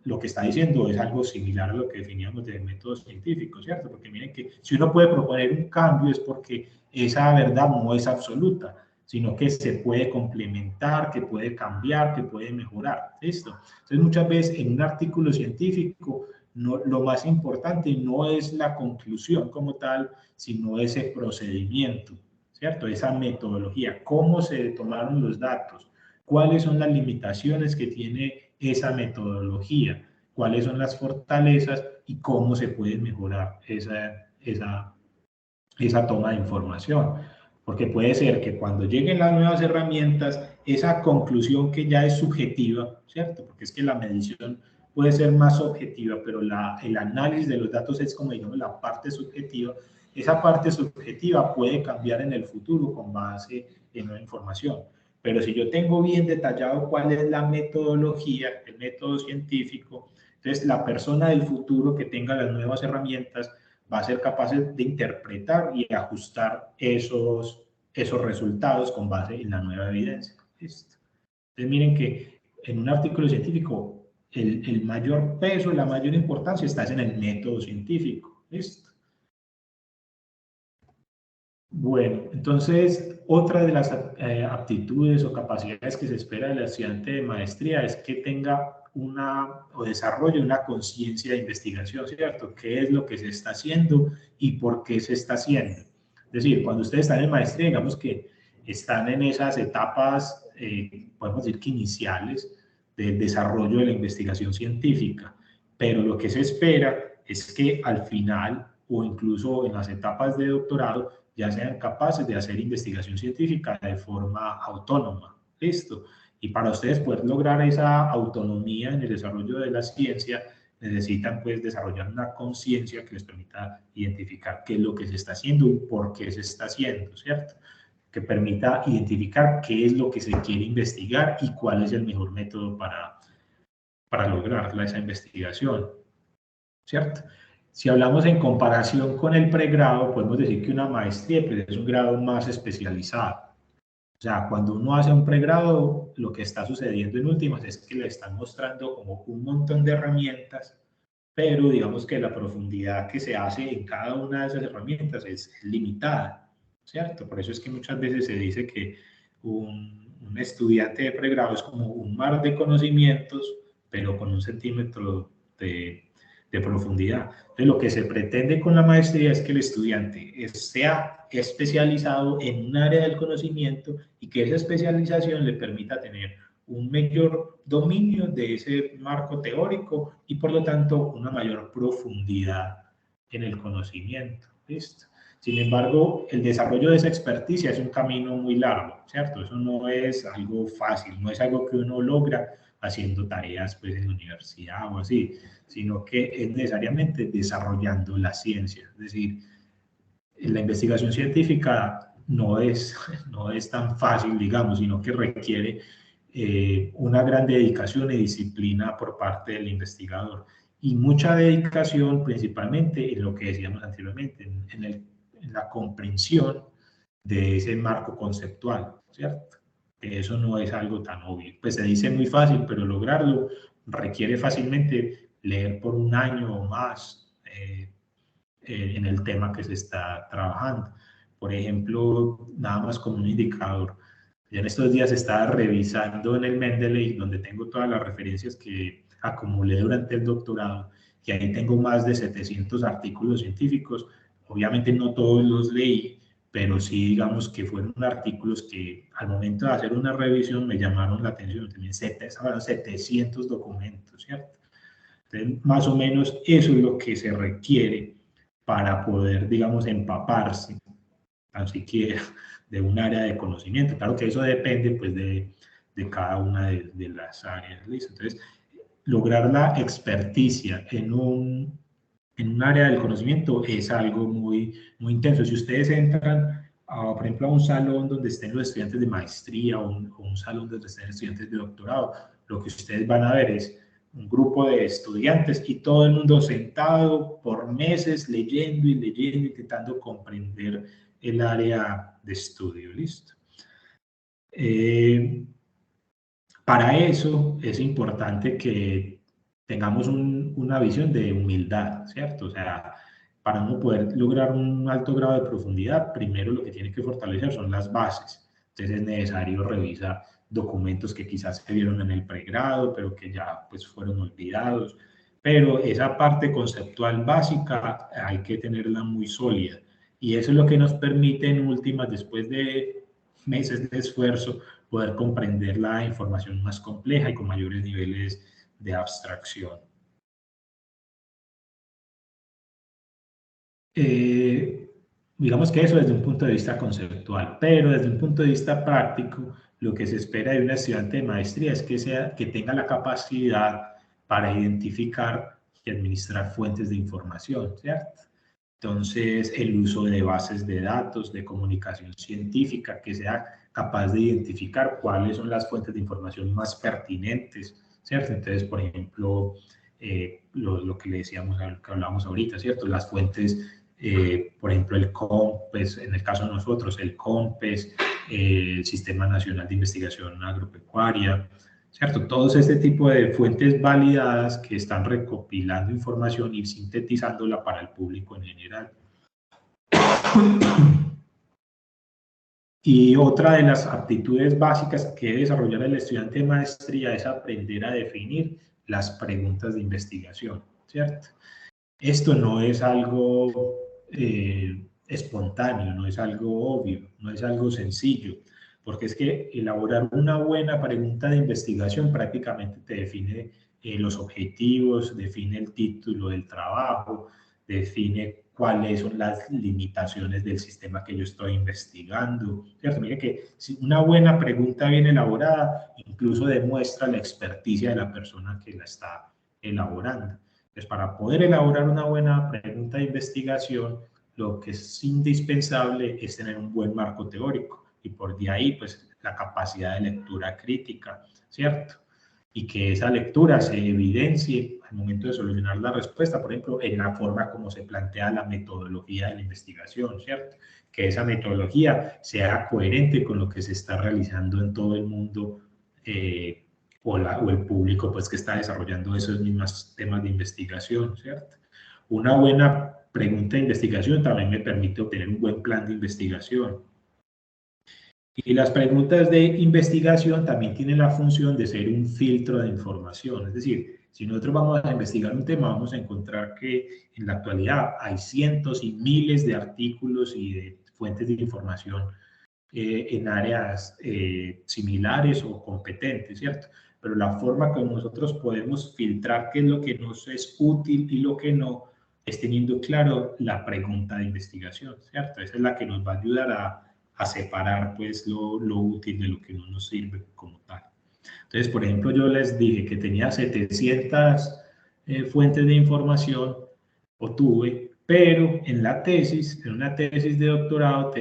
lo que está diciendo es algo similar a lo que definíamos de métodos científicos, ¿cierto? Porque miren que si uno puede proponer un cambio es porque esa verdad no es absoluta, sino que se puede complementar, que puede cambiar, que puede mejorar. ¿Listo? Entonces, muchas veces en un artículo científico, lo más importante no es la conclusión como tal, sino ese procedimiento, ¿cierto? Esa metodología, cómo se tomaron los datos, cuáles son las limitaciones que tiene esa metodología, cuáles son las fortalezas y cómo se puede mejorar esa toma de información. Porque puede ser que cuando lleguen las nuevas herramientas, esa conclusión que ya es subjetiva, ¿cierto? Porque es que la medición puede ser más objetiva, pero el análisis de los datos es como, digamos, la parte subjetiva. Esa parte subjetiva puede cambiar en el futuro con base en nueva información. Pero si yo tengo bien detallado cuál es la metodología, el método científico, entonces la persona del futuro que tenga las nuevas herramientas va a ser capaz de interpretar y ajustar esos resultados con base en la nueva evidencia. ¿Listo? Entonces miren que en un artículo científico el mayor peso, la mayor importancia está en el método científico. ¿Listo? Bueno, entonces otra de las aptitudes o capacidades que se espera del estudiante de maestría es que tenga o desarrolle una conciencia de investigación, ¿cierto? ¿Qué es lo que se está haciendo y por qué se está haciendo? Es decir, cuando ustedes están en maestría, digamos que están en esas etapas, podemos decir que iniciales, del desarrollo de la investigación científica, pero lo que se espera es que al final o incluso en las etapas de doctorado ya sean capaces de hacer investigación científica de forma autónoma. ¿Listo? Y para ustedes poder lograr esa autonomía en el desarrollo de la ciencia, necesitan pues desarrollar una conciencia que les permita identificar qué es lo que se está haciendo y por qué se está haciendo, ¿cierto? Que permita identificar qué es lo que se quiere investigar y cuál es el mejor método para lograr esa investigación, ¿cierto? Si hablamos en comparación con el pregrado, podemos decir que una maestría pues, es un grado más especializado. O sea, cuando uno hace un pregrado, lo que está sucediendo en últimas es que le están mostrando como un montón de herramientas, pero digamos que la profundidad que se hace en cada una de esas herramientas es limitada, ¿cierto? Por eso es que muchas veces se dice que un estudiante de pregrado es como un mar de conocimientos, pero con 1 centímetro de profundidad. Entonces, lo que se pretende con la maestría es que el estudiante sea especializado en un área del conocimiento y que esa especialización le permita tener un mayor dominio de ese marco teórico y por lo tanto una mayor profundidad en el conocimiento. ¿Listo? Sin embargo, el desarrollo de esa experticia es un camino muy largo, ¿cierto? Eso no es algo fácil, no es algo que uno logra haciendo tareas pues, en la universidad o así, sino que es necesariamente desarrollando la ciencia. Es decir, la investigación científica no es tan fácil, digamos, sino que requiere una gran dedicación y disciplina por parte del investigador y mucha dedicación principalmente en lo que decíamos anteriormente, en la comprensión de ese marco conceptual, ¿cierto? Eso no es algo tan obvio. Pues se dice muy fácil, pero lograrlo requiere fácilmente leer por un año o más en el tema que se está trabajando. Por ejemplo, nada más como un indicador. Ya en estos días estaba revisando en el Mendeley, donde tengo todas las referencias que acumulé durante el doctorado, y ahí tengo más de 700 artículos científicos. Obviamente no todos los leí, pero sí digamos que fueron artículos que al momento de hacer una revisión me llamaron la atención. También 700 documentos, ¿cierto? Entonces, más o menos eso es lo que se requiere para poder, digamos, empaparse, tan siquiera, de un área de conocimiento. Claro que eso depende, pues, de cada una de las áreas. ¿Listo? Entonces, lograr la experticia en un área del conocimiento es algo muy, muy intenso. Si ustedes entran, por ejemplo, a un salón donde estén los estudiantes de maestría o un salón donde estén estudiantes de doctorado, lo que ustedes van a ver es un grupo de estudiantes y todo el mundo sentado por meses leyendo y leyendo, intentando comprender el área de estudio. ¿Listo? Para eso es importante que tengamos una visión de humildad, ¿cierto? O sea, para uno poder lograr un alto grado de profundidad, primero lo que tiene que fortalecer son las bases. Entonces es necesario revisar documentos que quizás se vieron en el pregrado, pero que ya pues fueron olvidados. Pero esa parte conceptual básica hay que tenerla muy sólida. Y eso es lo que nos permite en últimas, después de meses de esfuerzo, poder comprender la información más compleja y con mayores niveles de abstracción. Digamos que eso desde un punto de vista conceptual, pero desde un punto de vista práctico, lo que se espera de un estudiante de maestría es que tenga la capacidad para identificar y administrar fuentes de información, ¿cierto? Entonces, el uso de bases de datos, de comunicación científica, que sea capaz de identificar cuáles son las fuentes de información más pertinentes, ¿cierto? Entonces, por ejemplo, lo que le decíamos, lo que hablábamos ahorita, ¿cierto? Las fuentes, por ejemplo, el COMPES, en el caso de nosotros, el COMPES, el Sistema Nacional de Investigación Agropecuaria, ¿cierto? Todos este tipo de fuentes validadas que están recopilando información y sintetizándola para el público en general. Y otra de las aptitudes básicas que debe desarrollar el estudiante de maestría es aprender a definir las preguntas de investigación, ¿cierto? Esto no es algo espontáneo, no es algo obvio, no es algo sencillo, porque es que elaborar una buena pregunta de investigación prácticamente te define los objetivos, define el título del trabajo, define cuáles son las limitaciones del sistema que yo estoy investigando, ¿cierto? Mire que si una buena pregunta bien elaborada incluso demuestra la experticia de la persona que la está elaborando. Entonces, para poder elaborar una buena pregunta de investigación, lo que es indispensable es tener un buen marco teórico y por de ahí, pues, la capacidad de lectura crítica, ¿cierto? Y que esa lectura se evidencie al momento de solucionar la respuesta, por ejemplo, en la forma como se plantea la metodología de la investigación, ¿cierto? Que esa metodología sea coherente con lo que se está realizando en todo el mundo o el público pues, que está desarrollando esos mismos temas de investigación, ¿cierto? Una buena pregunta de investigación también me permite obtener un buen plan de investigación. Y las preguntas de investigación también tienen la función de ser un filtro de información. Es decir, si nosotros vamos a investigar un tema, vamos a encontrar que en la actualidad hay cientos y miles de artículos y de fuentes de información en áreas similares o competentes, ¿cierto? Pero la forma que nosotros podemos filtrar qué es lo que nos es útil y lo que no, es teniendo claro la pregunta de investigación, ¿cierto? Esa es la que nos va a ayudar a separar pues lo útil de lo que no nos sirve como tal. Entonces, por ejemplo, yo les dije que tenía 700 fuentes de información, o tuve, pero en la tesis, en una tesis de doctorado,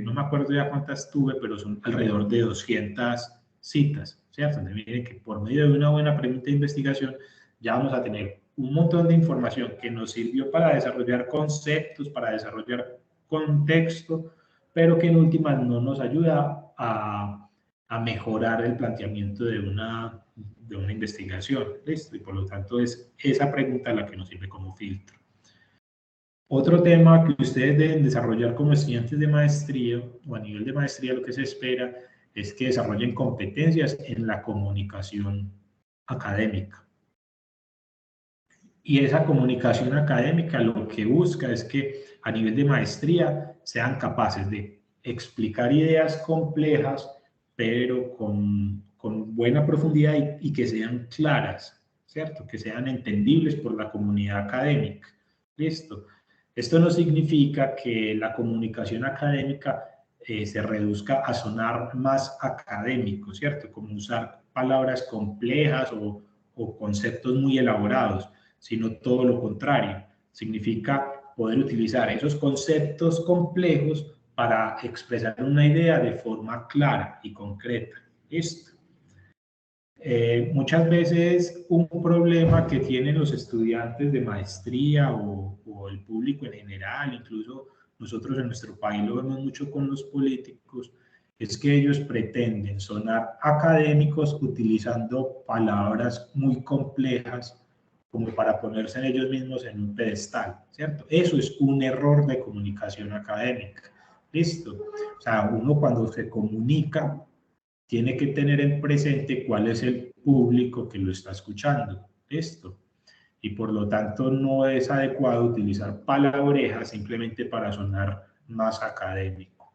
no me acuerdo ya cuántas tuve, pero son alrededor de 200 citas, ¿cierto? Entonces, miren que por medio de una buena pregunta de investigación ya vamos a tener un montón de información que nos sirvió para desarrollar conceptos, para desarrollar contexto, pero que en últimas no nos ayuda a mejorar el planteamiento de una investigación, ¿listo? Y por lo tanto es esa pregunta la que nos sirve como filtro. Otro tema que ustedes deben desarrollar como estudiantes de maestría o a nivel de maestría, lo que se espera es que desarrollen competencias en la comunicación académica. Y esa comunicación académica lo que busca es que a nivel de maestría sean capaces de explicar ideas complejas, pero con buena profundidad y que sean claras, ¿cierto? Que sean entendibles por la comunidad académica. ¿Listo? Esto no significa que la comunicación académica se reduzca a sonar más académico, ¿cierto? Como usar palabras complejas o conceptos muy elaborados, sino todo lo contrario. Significa poder utilizar esos conceptos complejos para expresar una idea de forma clara y concreta. ¿Listo? Muchas veces un problema que tienen los estudiantes de maestría o el público en general, incluso nosotros en nuestro país lo vemos mucho con los políticos, es que ellos pretenden sonar académicos utilizando palabras muy complejas como para ponerse en ellos mismos en un pedestal, ¿cierto? Eso es un error de comunicación académica, ¿listo? O sea, uno cuando se comunica tiene que tener en presente cuál es el público que lo está escuchando, ¿listo? Y por lo tanto no es adecuado utilizar palabrejas simplemente para sonar más académico.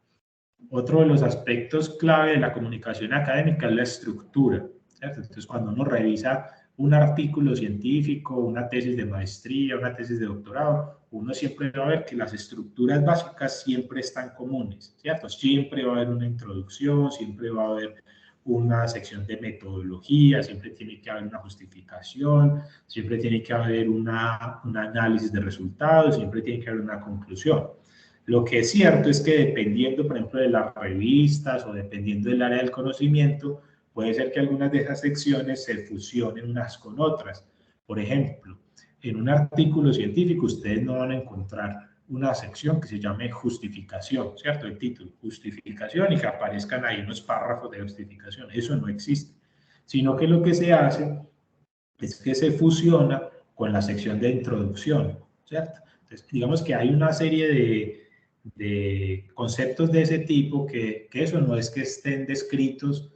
Otro de los aspectos clave de la comunicación académica es la estructura, ¿cierto? Entonces, cuando uno revisa un artículo científico, una tesis de maestría, una tesis de doctorado, uno siempre va a ver que las estructuras básicas siempre están comunes, ¿cierto? Siempre va a haber una introducción, siempre va a haber una sección de metodología, siempre tiene que haber una justificación, siempre tiene que haber un análisis de resultados, siempre tiene que haber una conclusión. Lo que es cierto es que dependiendo, por ejemplo, de las revistas o dependiendo del área del conocimiento, puede ser que algunas de esas secciones se fusionen unas con otras. Por ejemplo, en un artículo científico ustedes no van a encontrar una sección que se llame justificación, ¿cierto? El título, justificación, y que aparezcan ahí unos párrafos de justificación. Eso no existe. Sino que lo que se hace es que se fusiona con la sección de introducción, ¿cierto? Entonces, digamos que hay una serie de conceptos de ese tipo que eso no es que estén descritos,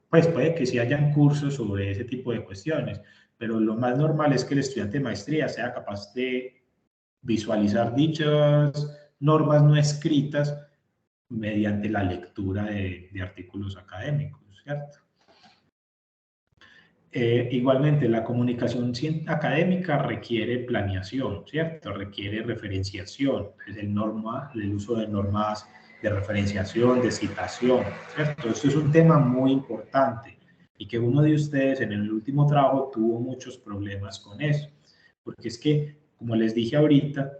pues puede que sí hayan cursos sobre ese tipo de cuestiones, pero lo más normal es que el estudiante de maestría sea capaz de visualizar dichas normas no escritas mediante la lectura de artículos académicos, ¿cierto? Igualmente, la comunicación académica requiere planeación, ¿cierto? Requiere referenciación, es el uso de normas de referenciación, de citación, ¿cierto? Esto es un tema muy importante y que uno de ustedes en el último trabajo tuvo muchos problemas con eso, porque es que, como les dije ahorita,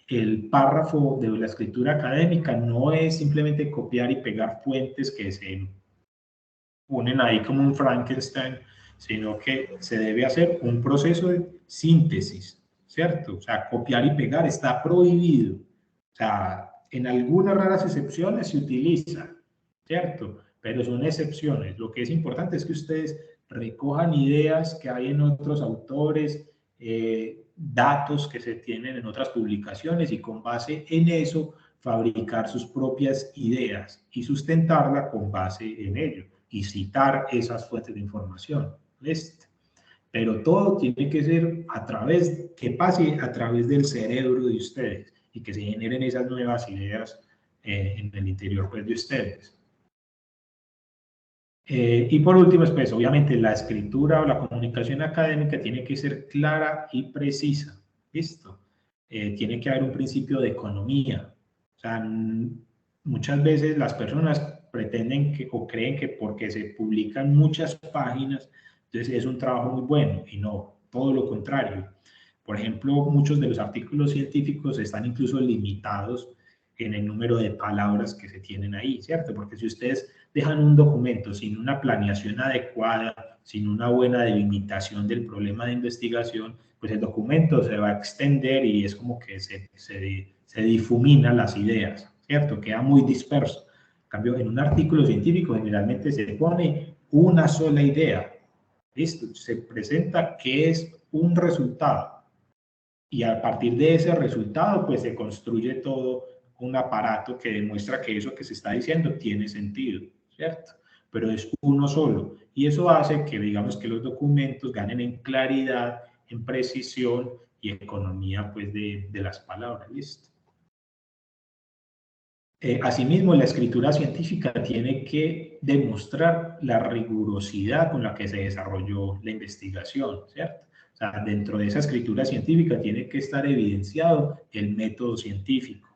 el párrafo de la escritura académica no es simplemente copiar y pegar fuentes que se unen ahí como un Frankenstein, sino que se debe hacer un proceso de síntesis, ¿cierto? O sea, copiar y pegar está prohibido. O sea, en algunas raras excepciones se utiliza, ¿cierto? Pero son excepciones. Lo que es importante es que ustedes recojan ideas que hay en otros autores, datos que se tienen en otras publicaciones y con base en eso fabricar sus propias ideas y sustentarla con base en ello y citar esas fuentes de información. ¿Listo? Pero todo tiene que ser que pase a través del cerebro de ustedes y que se generen esas nuevas ideas en el interior pues, de ustedes. Y por último, pues, obviamente la escritura o la comunicación académica tiene que ser clara y precisa. ¿Listo? Tiene que haber un principio de economía. O sea, muchas veces las personas pretenden o creen que porque se publican muchas páginas, entonces es un trabajo muy bueno y no, todo lo contrario. Por ejemplo, muchos de los artículos científicos están incluso limitados en el número de palabras que se tienen ahí, ¿cierto? Porque si ustedes dejan un documento sin una planeación adecuada, sin una buena delimitación del problema de investigación, pues el documento se va a extender y es como que se difuminan las ideas, ¿cierto? Queda muy disperso. En cambio, en un artículo científico generalmente se pone una sola idea, ¿listo? Se presenta qué es un resultado y a partir de ese resultado pues se construye todo un aparato que demuestra que eso que se está diciendo tiene sentido, ¿cierto? Pero es uno solo y eso hace que digamos que los documentos ganen en claridad, en precisión y economía pues de las palabras, ¿listo? Asimismo, la escritura científica tiene que demostrar la rigurosidad con la que se desarrolló la investigación, ¿cierto? O sea, dentro de esa escritura científica tiene que estar evidenciado el método científico,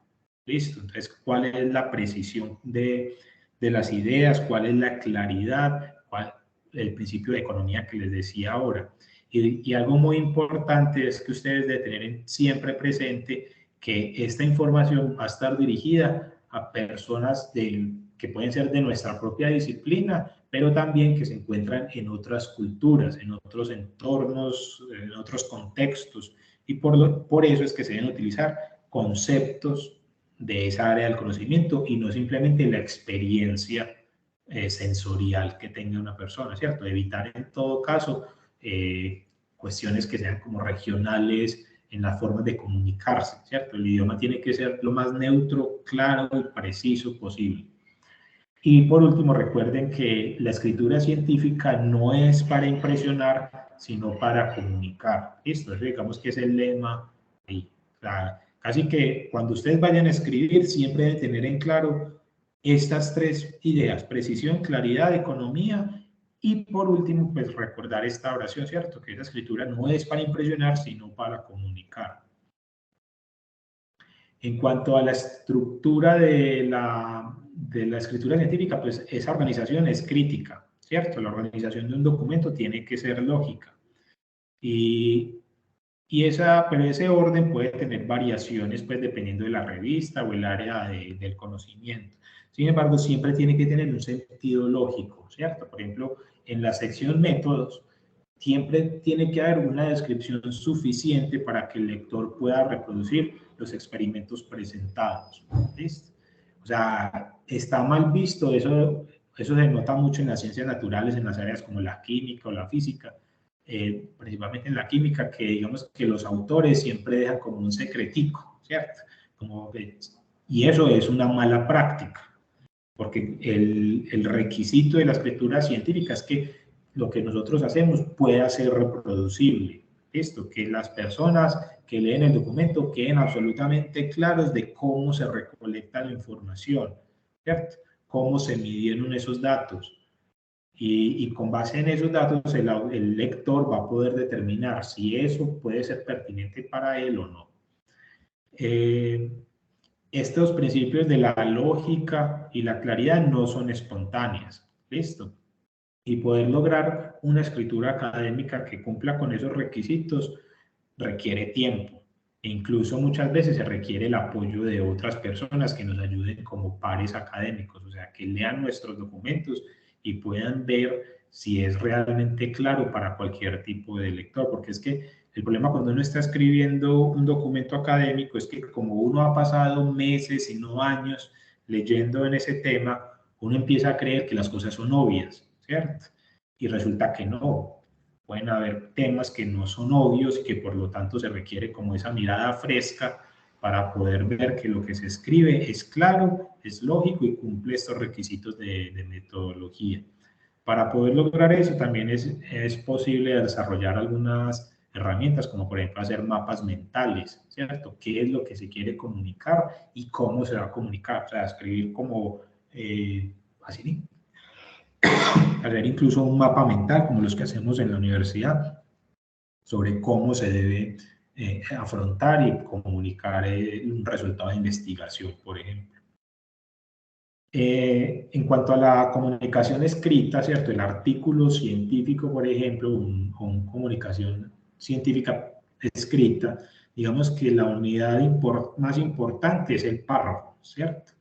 ¿listo? Entonces, ¿cuál es la precisión de las ideas? ¿Cuál es la claridad? ¿Cuál el principio de economía que les decía ahora? Y algo muy importante es que ustedes deben tener siempre presente que esta información va a estar dirigida a personas que pueden ser de nuestra propia disciplina, pero también que se encuentran en otras culturas, en otros entornos, en otros contextos, y por eso es que se deben utilizar conceptos de esa área del conocimiento y no simplemente la experiencia sensorial que tenga una persona, ¿cierto? Evitar en todo caso cuestiones que sean como regionales, en las formas de comunicarse, ¿cierto? El idioma tiene que ser lo más neutro, claro y preciso posible. Y por último, recuerden que la escritura científica no es para impresionar, sino para comunicar. Esto, digamos que es el lema ahí. O sea, casi que cuando ustedes vayan a escribir, siempre deben tener en claro estas tres ideas: precisión, claridad, economía. Y por último, pues recordar esta oración, ¿cierto? Que esa escritura no es para impresionar, sino para comunicar. En cuanto a la estructura de la escritura científica, pues esa organización es crítica, ¿cierto? La organización de un documento tiene que ser lógica. Pero ese orden puede tener variaciones, pues dependiendo de la revista o el área del conocimiento. Sin embargo, siempre tiene que tener un sentido lógico, ¿cierto? Por ejemplo, en la sección métodos, siempre tiene que haber una descripción suficiente para que el lector pueda reproducir los experimentos presentados. ¿Listo? O sea, está mal visto, eso se nota mucho en las ciencias naturales, en las áreas como la química o la física, principalmente en la química, que digamos que los autores siempre dejan como un secretico, ¿cierto? Y eso es una mala práctica, porque el requisito de la escritura científica es que lo que nosotros hacemos pueda ser reproducible. Esto, que las personas que leen el documento queden absolutamente claros de cómo se recolecta la información, ¿cierto? Cómo se midieron esos datos. Y con base en esos datos, el lector va a poder determinar si eso puede ser pertinente para él o no. Estos principios de la lógica y la claridad no son espontáneas. ¿Listo? Y poder lograr una escritura académica que cumpla con esos requisitos requiere tiempo. E incluso muchas veces se requiere el apoyo de otras personas que nos ayuden como pares académicos, o sea, que lean nuestros documentos y puedan ver si es realmente claro para cualquier tipo de lector, porque es que el problema cuando uno está escribiendo un documento académico es que como uno ha pasado meses y no años leyendo en ese tema, uno empieza a creer que las cosas son obvias, ¿cierto? Y resulta que no. Pueden haber temas que no son obvios y que por lo tanto se requiere como esa mirada fresca para poder ver que lo que se escribe es claro, es lógico y cumple estos requisitos de metodología. Para poder lograr eso también es posible desarrollar algunas herramientas, como por ejemplo hacer mapas mentales, ¿cierto? ¿Qué es lo que se quiere comunicar y cómo se va a comunicar? O sea, escribir como así, hacer incluso un mapa mental, como los que hacemos en la universidad, sobre cómo se debe afrontar y comunicar un resultado de investigación, por ejemplo. En cuanto a la comunicación escrita, ¿cierto? El artículo científico, por ejemplo, o una comunicación científica escrita, digamos que la unidad más importante es el párrafo, ¿cierto?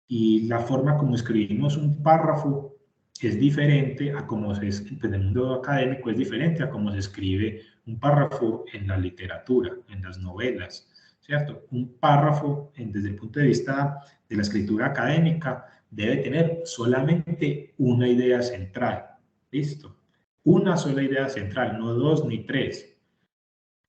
Y la forma como escribimos un párrafo es diferente a como se escribe, en el mundo académico es diferente a cómo se escribe un párrafo en la literatura, en las novelas, ¿cierto? Un párrafo, desde el punto de vista de la escritura académica, debe tener solamente una idea central, ¿listo? Una sola idea central, no dos ni tres.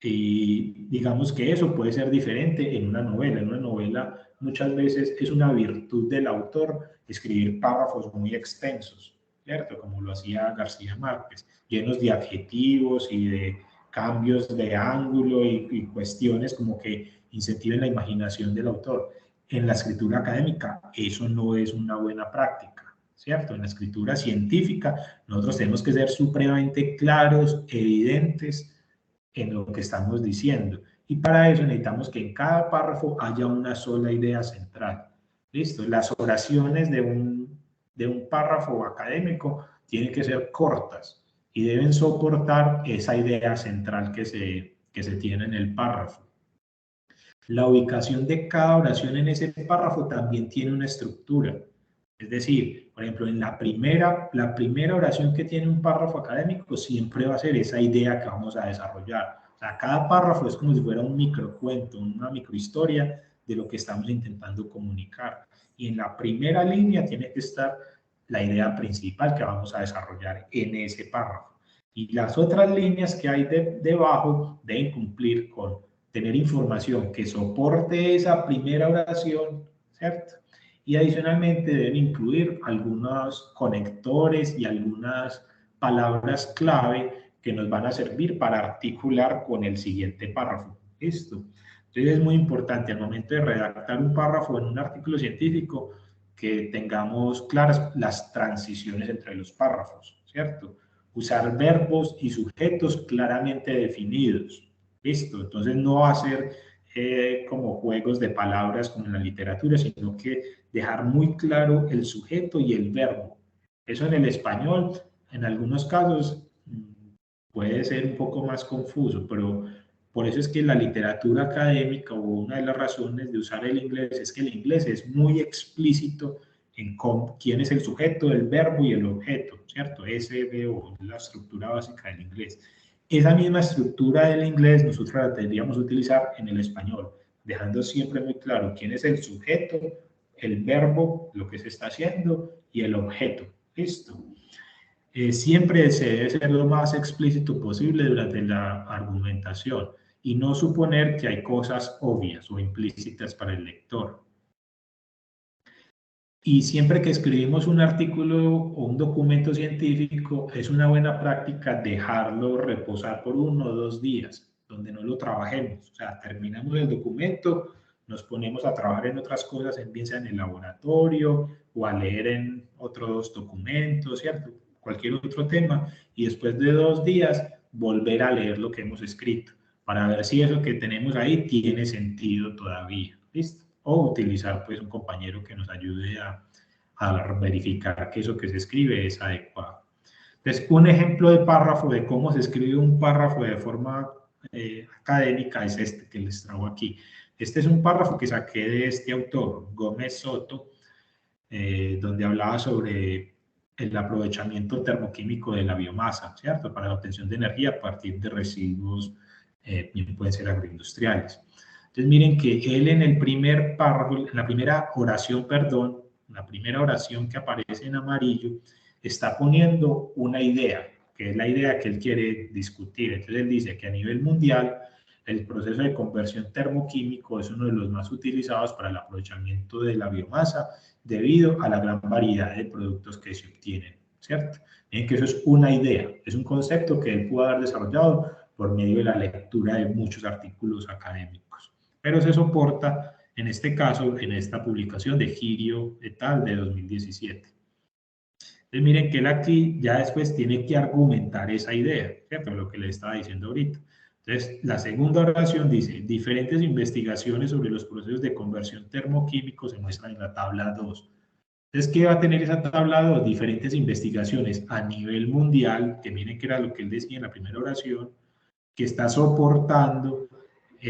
Y digamos que eso puede ser diferente en una novela. En una novela muchas veces es una virtud del autor escribir párrafos muy extensos, ¿cierto? Como lo hacía García Márquez, llenos de adjetivos y de cambios de ángulo y cuestiones como que incentiven la imaginación del autor. En la escritura académica eso no es una buena práctica, ¿cierto? En la escritura científica nosotros tenemos que ser supremamente claros, evidentes en lo que estamos diciendo. Y para eso necesitamos que en cada párrafo haya una sola idea central. ¿Listo? Las oraciones de un párrafo académico tienen que ser cortas y deben soportar esa idea central que se tiene en el párrafo. La ubicación de cada oración en ese párrafo también tiene una estructura. Es decir, por ejemplo, en la primera oración que tiene un párrafo académico siempre va a ser esa idea que vamos a desarrollar. O sea, cada párrafo es como si fuera un microcuento, una microhistoria de lo que estamos intentando comunicar. Y en la primera línea tiene que estar la idea principal que vamos a desarrollar en ese párrafo. Y las otras líneas que hay debajo deben cumplir con tener información que soporte esa primera oración, ¿cierto? Y adicionalmente deben incluir algunos conectores y algunas palabras clave que nos van a servir para articular con el siguiente párrafo. ¿Listo? Entonces es muy importante al momento de redactar un párrafo en un artículo científico que tengamos claras las transiciones entre los párrafos, ¿cierto? Usar verbos y sujetos claramente definidos. ¿Listo? Entonces no va a ser como juegos de palabras como en la literatura, sino que dejar muy claro el sujeto y el verbo. Eso en el español, en algunos casos, puede ser un poco más confuso, pero por eso es que la literatura académica, o una de las razones de usar el inglés, es que el inglés es muy explícito en quién es el sujeto, el verbo y el objeto, ¿cierto? SVO, la estructura básica del inglés. Esa misma estructura del inglés nosotros la tendríamos que utilizar en el español, dejando siempre muy claro quién es el sujeto, el verbo, lo que se está haciendo, y el objeto. ¿Listo? Siempre se debe ser lo más explícito posible durante la argumentación y no suponer que hay cosas obvias o implícitas para el lector. Y siempre que escribimos un artículo o un documento científico, es una buena práctica dejarlo reposar por 1 o 2 días, donde no lo trabajemos. O sea, terminamos el documento, nos ponemos a trabajar en otras cosas, bien sea en el laboratorio o a leer en otros documentos, ¿cierto? Cualquier otro tema, y después de 2 días volver a leer lo que hemos escrito, para ver si eso que tenemos ahí tiene sentido todavía, ¿listo? O utilizar pues un compañero que nos ayude a verificar que eso que se escribe es adecuado. Entonces, un ejemplo de párrafo, de cómo se escribe un párrafo de forma académica, es este que les traigo aquí. Este es un párrafo que saqué de este autor, Gómez Soto, donde hablaba sobre el aprovechamiento termoquímico de la biomasa, ¿cierto? Para la obtención de energía a partir de residuos, bien pueden ser agroindustriales. Entonces miren que él en el primer párrafo, en la primera oración, perdón, la primera oración que aparece en amarillo, está poniendo una idea, que es la idea que él quiere discutir. Entonces él dice que a nivel mundial el proceso de conversión termoquímico es uno de los más utilizados para el aprovechamiento de la biomasa debido a la gran variedad de productos que se obtienen, ¿cierto? Miren que eso es una idea, es un concepto que él pudo haber desarrollado por medio de la lectura de muchos artículos académicos, pero se soporta, en este caso, en esta publicación de Girio et al. De 2017. Entonces miren que él aquí ya después tiene que argumentar esa idea, ¿cierto? Lo que le estaba diciendo ahorita. Entonces, la segunda oración dice, diferentes investigaciones sobre los procesos de conversión termoquímicos se muestran en la tabla 2. Entonces, ¿qué va a tener esa tabla 2? Diferentes investigaciones a nivel mundial, que miren que era lo que él decía en la primera oración, que está soportando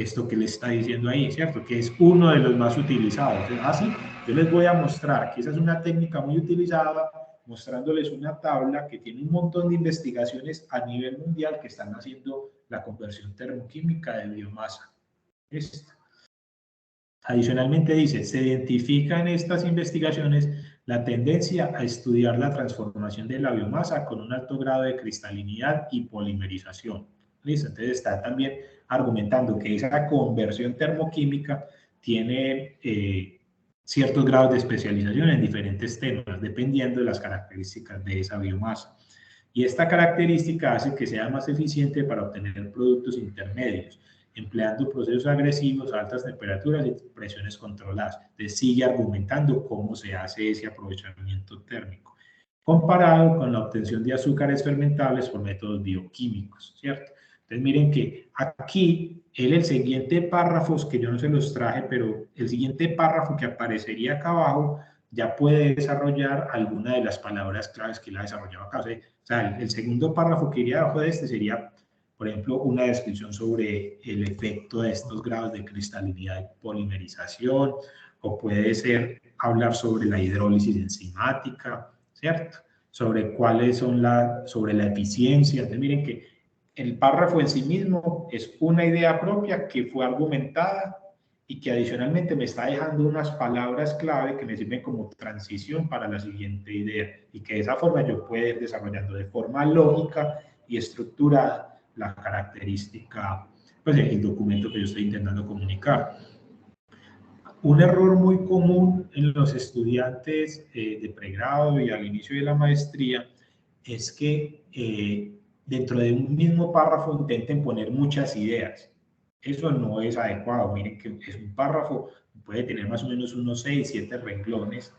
esto que le está diciendo ahí, ¿cierto? Que es uno de los más utilizados. Así, yo les voy a mostrar que esa es una técnica muy utilizada, mostrándoles una tabla que tiene un montón de investigaciones a nivel mundial que están haciendo la conversión termoquímica de biomasa. ¿Listo? Adicionalmente dice, se identifica en estas investigaciones la tendencia a estudiar la transformación de la biomasa con un alto grado de cristalinidad y polimerización. ¿Listo? Entonces está también argumentando que esa conversión termoquímica tiene ciertos grados de especialización en diferentes temas, dependiendo de las características de esa biomasa. Y esta característica hace que sea más eficiente para obtener productos intermedios, empleando procesos agresivos a altas temperaturas y presiones controladas. Entonces sigue argumentando cómo se hace ese aprovechamiento térmico, comparado con la obtención de azúcares fermentables por métodos bioquímicos, ¿cierto? Entonces miren que aquí, el siguiente párrafo, que yo no se los traje, pero el siguiente párrafo que aparecería acá abajo, ya puede desarrollar alguna de las palabras claves que la desarrollaba acá. O sea, el segundo párrafo que iría abajo de este sería, por ejemplo, una descripción sobre el efecto de estos grados de cristalinidad y polimerización, o puede ser hablar sobre la hidrólisis enzimática, ¿cierto? Sobre cuáles son sobre la eficiencia. Entonces, miren que el párrafo en sí mismo es una idea propia que fue argumentada y que adicionalmente me está dejando unas palabras clave que me sirven como transición para la siguiente idea, y que de esa forma yo puedo ir desarrollando de forma lógica y estructurada la característica, pues el documento que yo estoy intentando comunicar. Un error muy común en los estudiantes de pregrado y al inicio de la maestría es que dentro de un mismo párrafo intenten poner muchas ideas. Eso no es adecuado. Miren que es un párrafo, puede tener más o menos unos 6, 7 renglones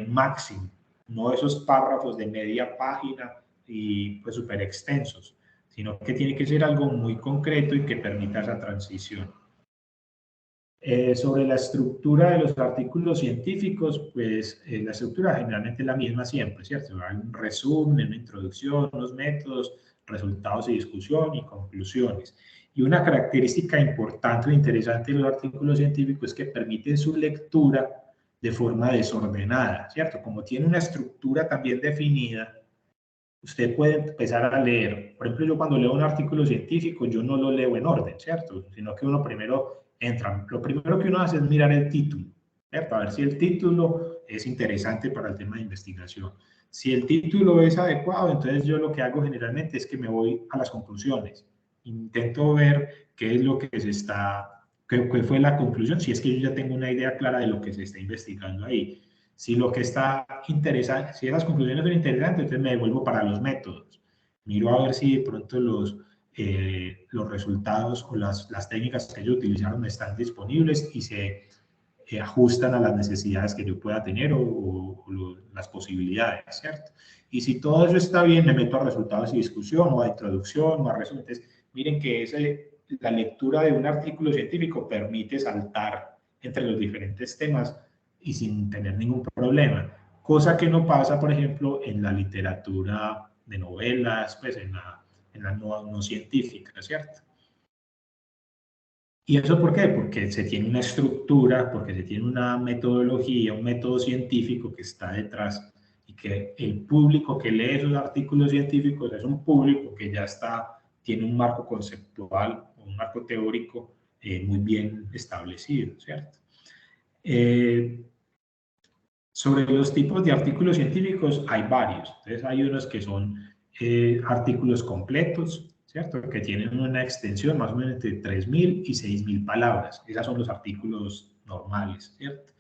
máximo, no esos párrafos de media página y pues súper extensos, sino que tiene que ser algo muy concreto y que permita esa transición. Sobre la estructura de los artículos científicos, pues la estructura generalmente es la misma siempre, ¿cierto? Hay un resumen, una introducción, unos métodos, resultados y discusión y conclusiones. Y una característica importante e interesante de los artículos científicos es que permiten su lectura de forma desordenada, ¿cierto? Como tiene una estructura también definida, usted puede empezar a leer. Por ejemplo, yo cuando leo un artículo científico, yo no lo leo en orden, ¿cierto? Sino que uno primero entra. Lo primero que uno hace es mirar el título, ¿cierto? A ver si el título es interesante para el tema de investigación. Si el título es adecuado, entonces yo lo que hago generalmente es que me voy a las conclusiones. Intento ver qué es lo que qué fue la conclusión, si es que yo ya tengo una idea clara de lo que se está investigando ahí. Si lo que está interesante, si esas conclusiones son interesantes, entonces me devuelvo para los métodos. Miro a ver si de pronto los resultados o las técnicas que ellos utilizaron están disponibles y se ajustan a las necesidades que yo pueda tener o las posibilidades, ¿cierto? Y si todo eso está bien, me meto a resultados y discusión o a introducción o a resumen. Entonces, miren que la lectura de un artículo científico permite saltar entre los diferentes temas y sin tener ningún problema, cosa que no pasa, por ejemplo, en la literatura de novelas, pues en la no científica, ¿cierto? ¿Y eso por qué? Porque se tiene una estructura, porque se tiene una metodología, un método científico que está detrás y que el público que lee esos artículos científicos es un público que ya tiene un marco conceptual, un marco teórico muy bien establecido, ¿cierto? Sobre los tipos de artículos científicos hay varios. Entonces hay unos que son artículos completos, ¿cierto? Que tienen una extensión más o menos entre 3.000 y 6.000 palabras. Esos son los artículos normales, ¿cierto?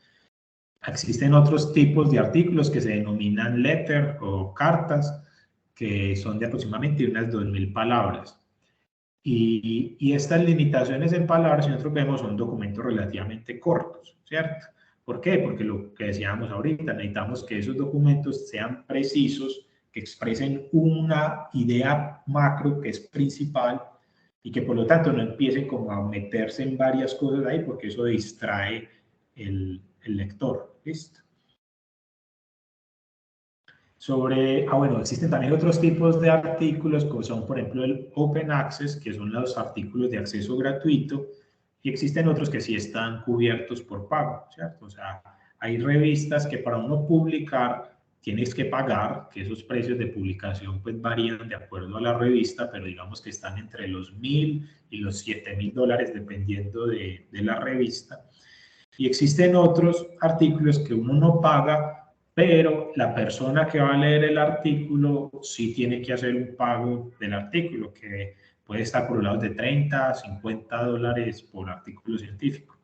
Existen otros tipos de artículos que se denominan letter o cartas, que son de aproximadamente unas 2.000 palabras. Y estas limitaciones en palabras, si nosotros vemos, son documentos relativamente cortos, ¿cierto? ¿Por qué? Porque lo que decíamos ahorita, necesitamos que esos documentos sean precisos, que expresen una idea macro que es principal y que por lo tanto no empiecen como a meterse en varias cosas ahí porque eso distrae el lector. ¿Listo? Bueno, existen también otros tipos de artículos, como son, por ejemplo, el Open Access, que son los artículos de acceso gratuito, y existen otros que sí están cubiertos por pago, ¿cierto? O sea, hay revistas que para uno publicar tienes que pagar, que esos precios de publicación pues varían de acuerdo a la revista, pero digamos que están entre los $1.000 y los $7.000 dependiendo de la revista. Y existen otros artículos que uno no paga, pero la persona que va a leer el artículo sí tiene que hacer un pago del artículo, que puede estar por los lados de 30, $50 por artículo científico.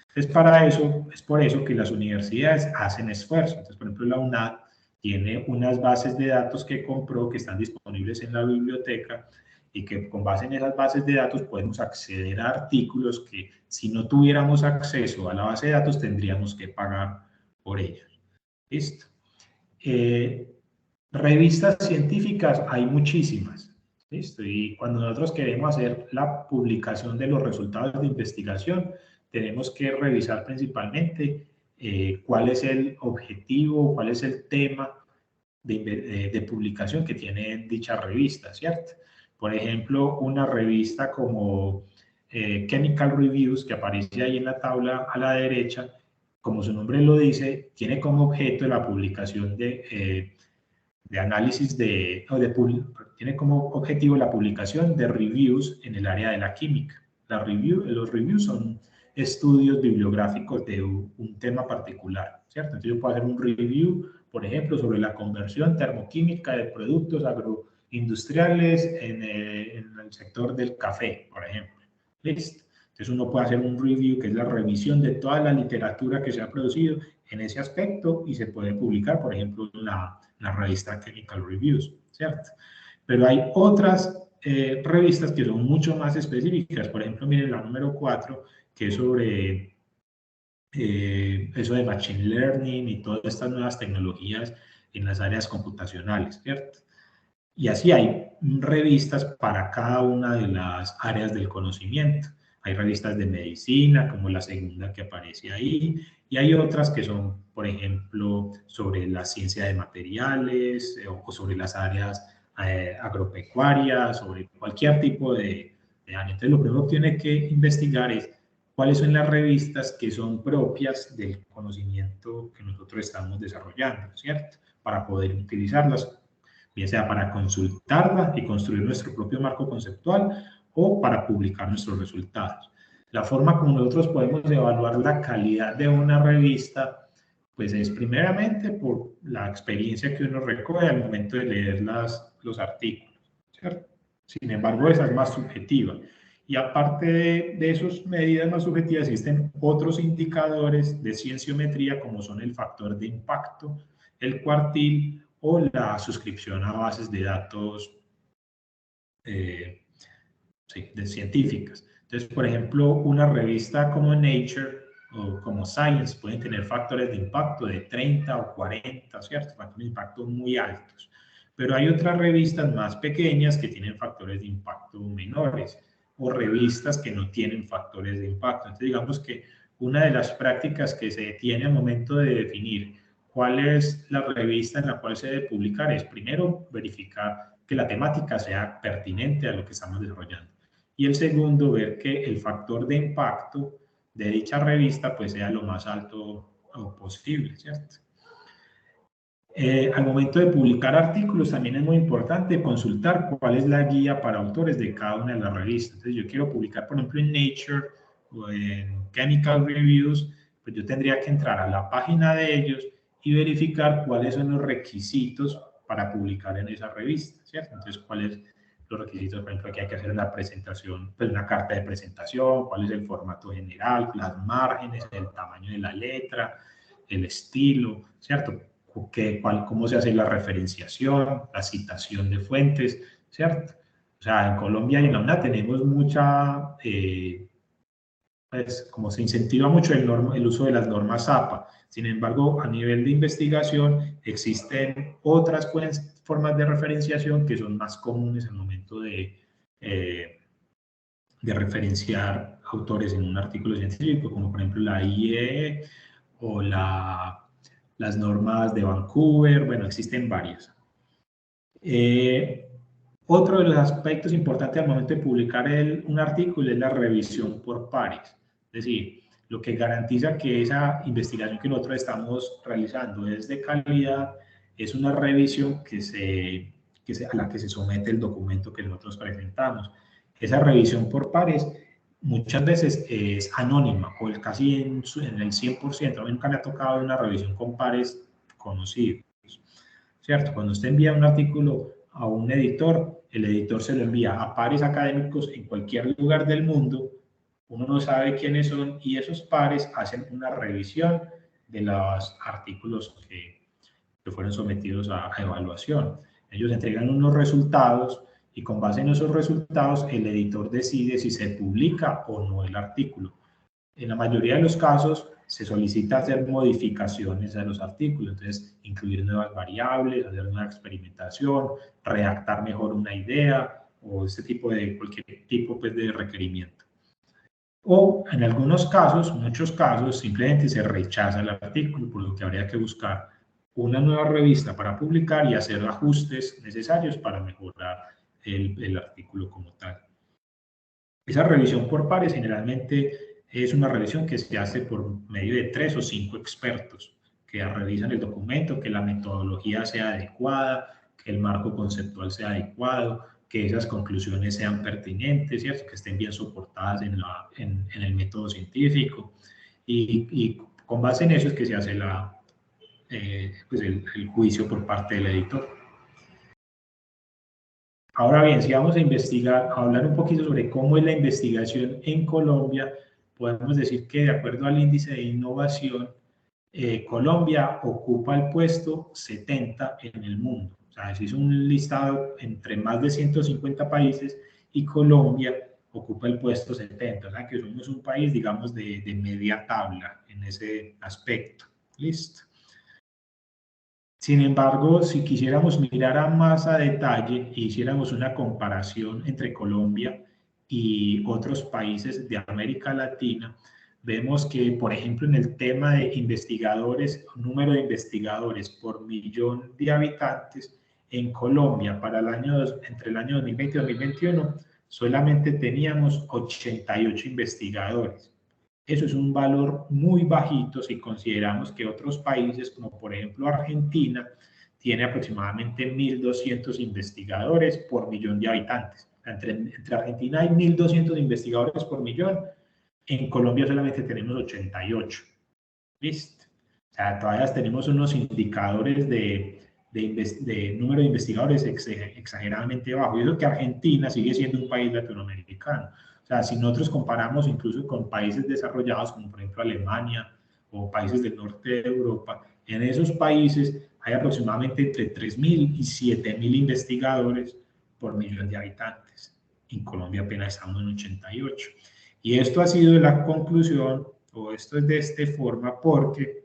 Entonces, para eso, es por eso que las universidades hacen esfuerzo. Entonces, por ejemplo, la UNAD tiene unas bases de datos que compró que están disponibles en la biblioteca y que con base en esas bases de datos podemos acceder a artículos que si no tuviéramos acceso a la base de datos tendríamos que pagar por ellos. ¿Listo? Revistas científicas hay muchísimas. ¿Listo? Y cuando nosotros queremos hacer la publicación de los resultados de investigación, tenemos que revisar principalmente cuál es el objetivo, cuál es el tema de publicación que tiene dicha revista, ¿cierto? Por ejemplo, una revista como Chemical Reviews, que aparece ahí en la tabla a la derecha, como su nombre lo dice, tiene como objeto la publicación de análisis tiene como objetivo la publicación de reviews en el área de la química. Los reviews son estudios bibliográficos de un tema particular, ¿cierto? Entonces yo puedo hacer un review, por ejemplo, sobre la conversión termoquímica de productos agroindustriales en el sector del café, por ejemplo. ¿Listo? Entonces uno puede hacer un review, que es la revisión de toda la literatura que se ha producido en ese aspecto y se puede publicar, por ejemplo, en la revista Chemical Reviews, ¿cierto? Pero hay otras revistas que son mucho más específicas. Por ejemplo, miren la número 4, que es sobre eso de Machine Learning y todas estas nuevas tecnologías en las áreas computacionales, ¿cierto? Y así hay revistas para cada una de las áreas del conocimiento. Hay revistas de medicina, como la segunda que aparece ahí, y hay otras que son, por ejemplo, sobre la ciencia de materiales o sobre las áreas agropecuarias, sobre cualquier tipo de área. Entonces, lo primero que tiene que investigar es cuáles son las revistas que son propias del conocimiento que nosotros estamos desarrollando, ¿cierto? Para poder utilizarlas, bien sea para consultarla y construir nuestro propio marco conceptual o para publicar nuestros resultados. La forma como nosotros podemos evaluar la calidad de una revista, pues es primeramente por la experiencia que uno recoge al momento de leer los artículos, ¿cierto? Sin embargo, esa es más subjetiva. Y aparte de esas medidas más subjetivas, existen otros indicadores de cienciometría como son el factor de impacto, el cuartil o la suscripción a bases de datos de científicas. Entonces, por ejemplo, una revista como Nature o como Science pueden tener factores de impacto de 30 o 40, ¿cierto? Factores de impacto muy altos. Pero hay otras revistas más pequeñas que tienen factores de impacto menores o revistas que no tienen factores de impacto. Entonces, digamos que una de las prácticas que se tiene al momento de definir cuál es la revista en la cual se debe publicar es primero verificar que la temática sea pertinente a lo que estamos desarrollando. Y el segundo, ver que el factor de impacto de dicha revista pues sea lo más alto posible, ¿cierto? Al momento de publicar artículos también es muy importante consultar cuál es la guía para autores de cada una de las revistas. Entonces yo quiero publicar, por ejemplo, en Nature o en Chemical Reviews, pues yo tendría que entrar a la página de ellos y verificar cuáles son los requisitos para publicar en esa revista, ¿cierto? Entonces, cuáles los requisitos, por ejemplo, que hay que hacer una presentación, pues una carta de presentación, cuál es el formato general, las márgenes, el tamaño de la letra, el estilo, ¿cierto? Cómo se hace la referenciación, la citación de fuentes, ¿cierto? O sea, en Colombia y en la UNA tenemos mucha, pues como se incentiva mucho el uso de las normas APA. Sin embargo, a nivel de investigación existen otras formas de referenciación que son más comunes al momento de referenciar autores en un artículo científico, como por ejemplo la IEE o las normas de Vancouver, bueno, existen varias. Otro de los aspectos importantes al momento de publicar un artículo es la revisión por pares. Es decir, lo que garantiza que esa investigación que nosotros estamos realizando es de calidad es una revisión a la que se somete el documento que nosotros presentamos. Esa revisión por pares muchas veces es anónima o casi en el 100%. A mí nunca me ha tocado una revisión con pares conocidos, ¿cierto? Cuando usted envía un artículo a un editor, el editor se lo envía a pares académicos en cualquier lugar del mundo, uno no sabe quiénes son y esos pares hacen una revisión de los artículos que fueron sometidos a evaluación. Ellos entregan unos resultados y con base en esos resultados el editor decide si se publica o no el artículo. En la mayoría de los casos se solicita hacer modificaciones a los artículos, entonces incluir nuevas variables, hacer una experimentación, redactar mejor una idea o cualquier tipo pues, de requerimiento. O en algunos casos, muchos casos, simplemente se rechaza el artículo, por lo que habría que buscar una nueva revista para publicar y hacer ajustes necesarios para mejorar el artículo como tal. Esa revisión por pares generalmente es una revisión que se hace por medio de 3 o 5 expertos que revisan el documento, que la metodología sea adecuada, que el marco conceptual sea adecuado, que esas conclusiones sean pertinentes, ¿cierto? Que estén bien soportadas en el método científico. Y con base en eso es que se hace pues el juicio por parte del editor. Ahora bien, si vamos a hablar un poquito sobre cómo es la investigación en Colombia, podemos decir que de acuerdo al índice de innovación, Colombia ocupa el puesto 70 en el mundo. O sea, se hizo un listado entre más de 150 países y Colombia ocupa el puesto 70. O sea, que somos un país, digamos, de media tabla en ese aspecto. Listo. Sin embargo, si quisiéramos mirar más a detalle e hiciéramos una comparación entre Colombia y otros países de América Latina, vemos que, por ejemplo, en el tema de investigadores, número de investigadores por millón de habitantes, en Colombia entre el año 2020 y 2021 solamente teníamos 88 investigadores. Eso es un valor muy bajito si consideramos que otros países, como por ejemplo Argentina, tiene aproximadamente 1.200 investigadores por millón de habitantes. Entre Argentina hay 1.200 investigadores por millón, en Colombia solamente tenemos 88. ¿Listo? O sea, todavía tenemos unos indicadores de número de investigadores exageradamente bajos. Y eso que Argentina sigue siendo un país latinoamericano. O sea, si nosotros comparamos incluso con países desarrollados, como por ejemplo Alemania o países del norte de Europa, en esos países hay aproximadamente entre 3.000 y 7.000 investigadores por millón de habitantes. En Colombia apenas estamos en 88. Y esto ha sido la conclusión, o esto es de esta forma, porque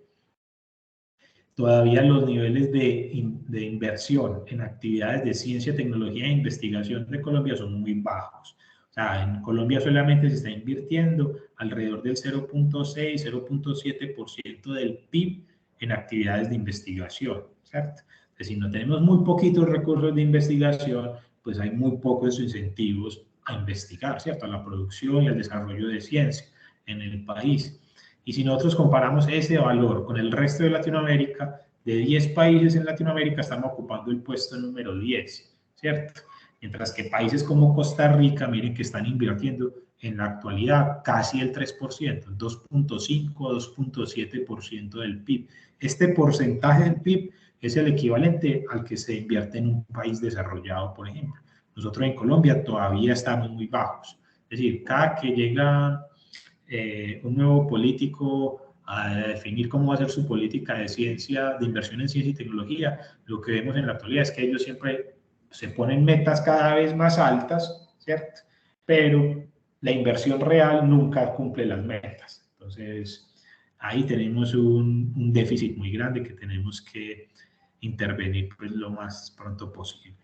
todavía los niveles de inversión en actividades de ciencia, tecnología e investigación de Colombia son muy bajos. O sea, en Colombia solamente se está invirtiendo alrededor del 0.6, 0.7% del PIB en actividades de investigación, ¿cierto? Es decir, no tenemos muy poquitos recursos de investigación, pues hay muy pocos incentivos a investigar, ¿cierto? A la producción y al desarrollo de ciencia en el país. Y si nosotros comparamos ese valor con el resto de Latinoamérica, de 10 países en Latinoamérica estamos ocupando el puesto número 10, ¿cierto? Mientras que países como Costa Rica, miren que están invirtiendo en la actualidad casi el 3%, 2.5, 2.7% del PIB. Este porcentaje del PIB es el equivalente al que se invierte en un país desarrollado, por ejemplo. Nosotros en Colombia todavía estamos muy bajos. Es decir, cada que llega un nuevo político a definir cómo va a ser su política de ciencia, de inversión en ciencia y tecnología, lo que vemos en la actualidad es que ellos siempre se ponen metas cada vez más altas, ¿cierto? Pero la inversión real nunca cumple las metas. Entonces, ahí tenemos un déficit muy grande que tenemos que intervenir pues, lo más pronto posible.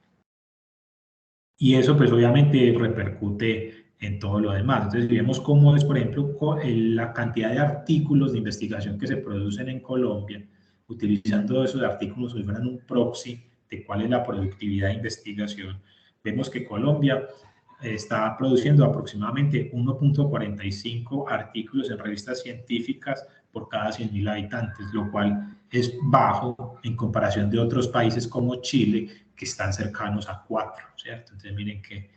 Y eso pues obviamente repercute en todo lo demás. Entonces vemos cómo es, por ejemplo, la cantidad de artículos de investigación que se producen en Colombia, utilizando esos artículos si fueran un proxy de cuál es la productividad de investigación. Vemos que Colombia está produciendo aproximadamente 1.45 artículos en revistas científicas por cada 100.000 habitantes, lo cual es bajo en comparación de otros países como Chile, que están cercanos a 4, ¿cierto? Entonces miren que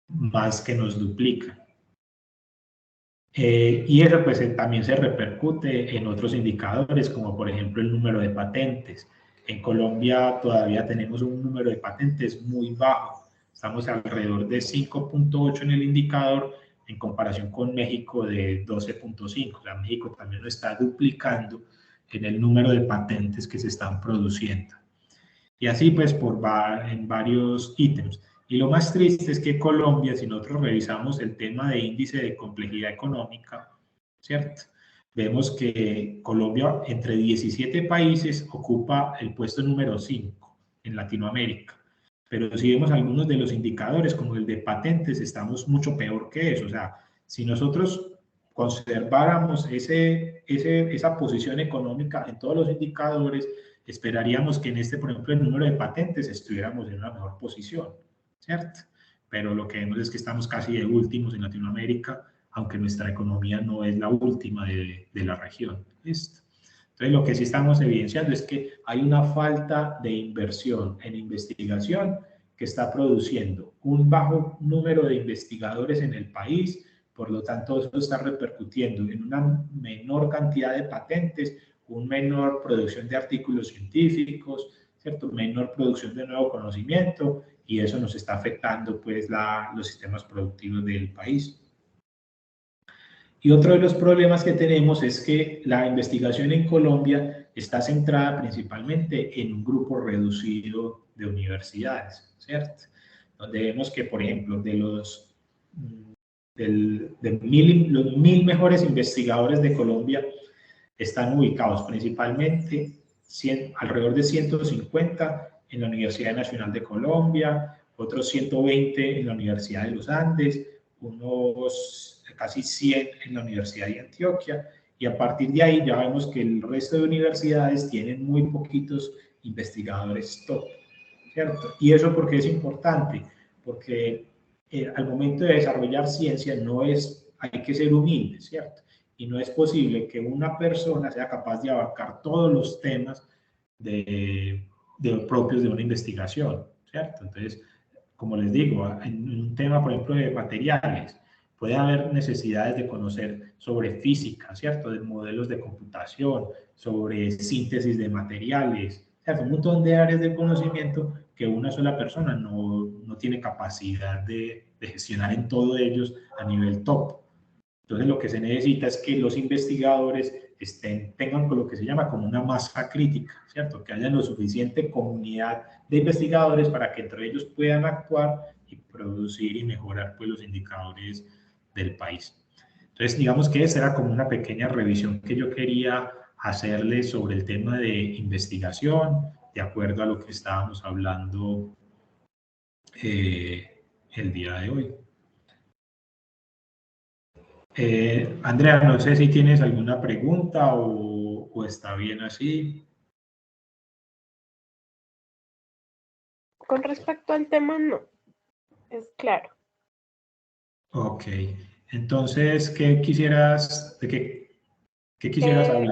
más que nos duplican. Y eso pues también se repercute en otros indicadores, como por ejemplo el número de patentes. En Colombia todavía tenemos un número de patentes muy bajo. Estamos alrededor de 5.8 en el indicador en comparación con México de 12.5. O sea, México también lo está duplicando en el número de patentes que se están produciendo. Y así pues en varios ítems. Y lo más triste es que Colombia, si nosotros revisamos el tema de índice de complejidad económica, ¿cierto? Vemos que Colombia, entre 17 países, ocupa el puesto número 5 en Latinoamérica. Pero si vemos algunos de los indicadores, como el de patentes, estamos mucho peor que eso. O sea, si nosotros conserváramos esa posición económica en todos los indicadores, esperaríamos que en por ejemplo, el número de patentes estuviéramos en una mejor posición, ¿cierto? Pero lo que vemos es que estamos casi de últimos en Latinoamérica, aunque nuestra economía no es la última de la región. ¿Listo? Entonces, lo que sí estamos evidenciando es que hay una falta de inversión en investigación que está produciendo un bajo número de investigadores en el país, por lo tanto, eso está repercutiendo en una menor cantidad de patentes, una menor producción de artículos científicos, ¿cierto? Menor producción de nuevo conocimiento, y eso nos está afectando pues los sistemas productivos del país. Y otro de los problemas que tenemos es que la investigación en Colombia está centrada principalmente en un grupo reducido de universidades, ¿cierto? Donde vemos que, por ejemplo, de los 1.000 mejores investigadores de Colombia están ubicados principalmente alrededor de 150 en la Universidad Nacional de Colombia, otros 120 en la Universidad de los Andes, unos casi 100 en la Universidad de Antioquia, y a partir de ahí ya vemos que el resto de universidades tienen muy poquitos investigadores top, ¿cierto? Y eso porque es importante, porque al momento de desarrollar ciencia hay que ser humilde, ¿cierto? Y no es posible que una persona sea capaz de abarcar todos los temas propios de una investigación, ¿cierto? Entonces, como les digo, en un tema, por ejemplo, de materiales, puede haber necesidades de conocer sobre física, ¿cierto? De modelos de computación, sobre síntesis de materiales, ¿cierto? Un montón de áreas de conocimiento que una sola persona no tiene capacidad de gestionar en todos ellos a nivel top. Entonces, lo que se necesita es que los investigadores tengan lo que se llama como una masa crítica, ¿cierto? Que haya lo suficiente comunidad de investigadores para que entre ellos puedan actuar y producir y mejorar pues, los indicadores del país. Entonces, digamos que esa era como una pequeña revisión que yo quería hacerles sobre el tema de investigación, de acuerdo a lo que estábamos hablando el día de hoy. Andrea, no sé si tienes alguna pregunta o está bien así. Con respecto al tema, no. Es claro. Ok. Entonces, ¿qué quisieras hablar?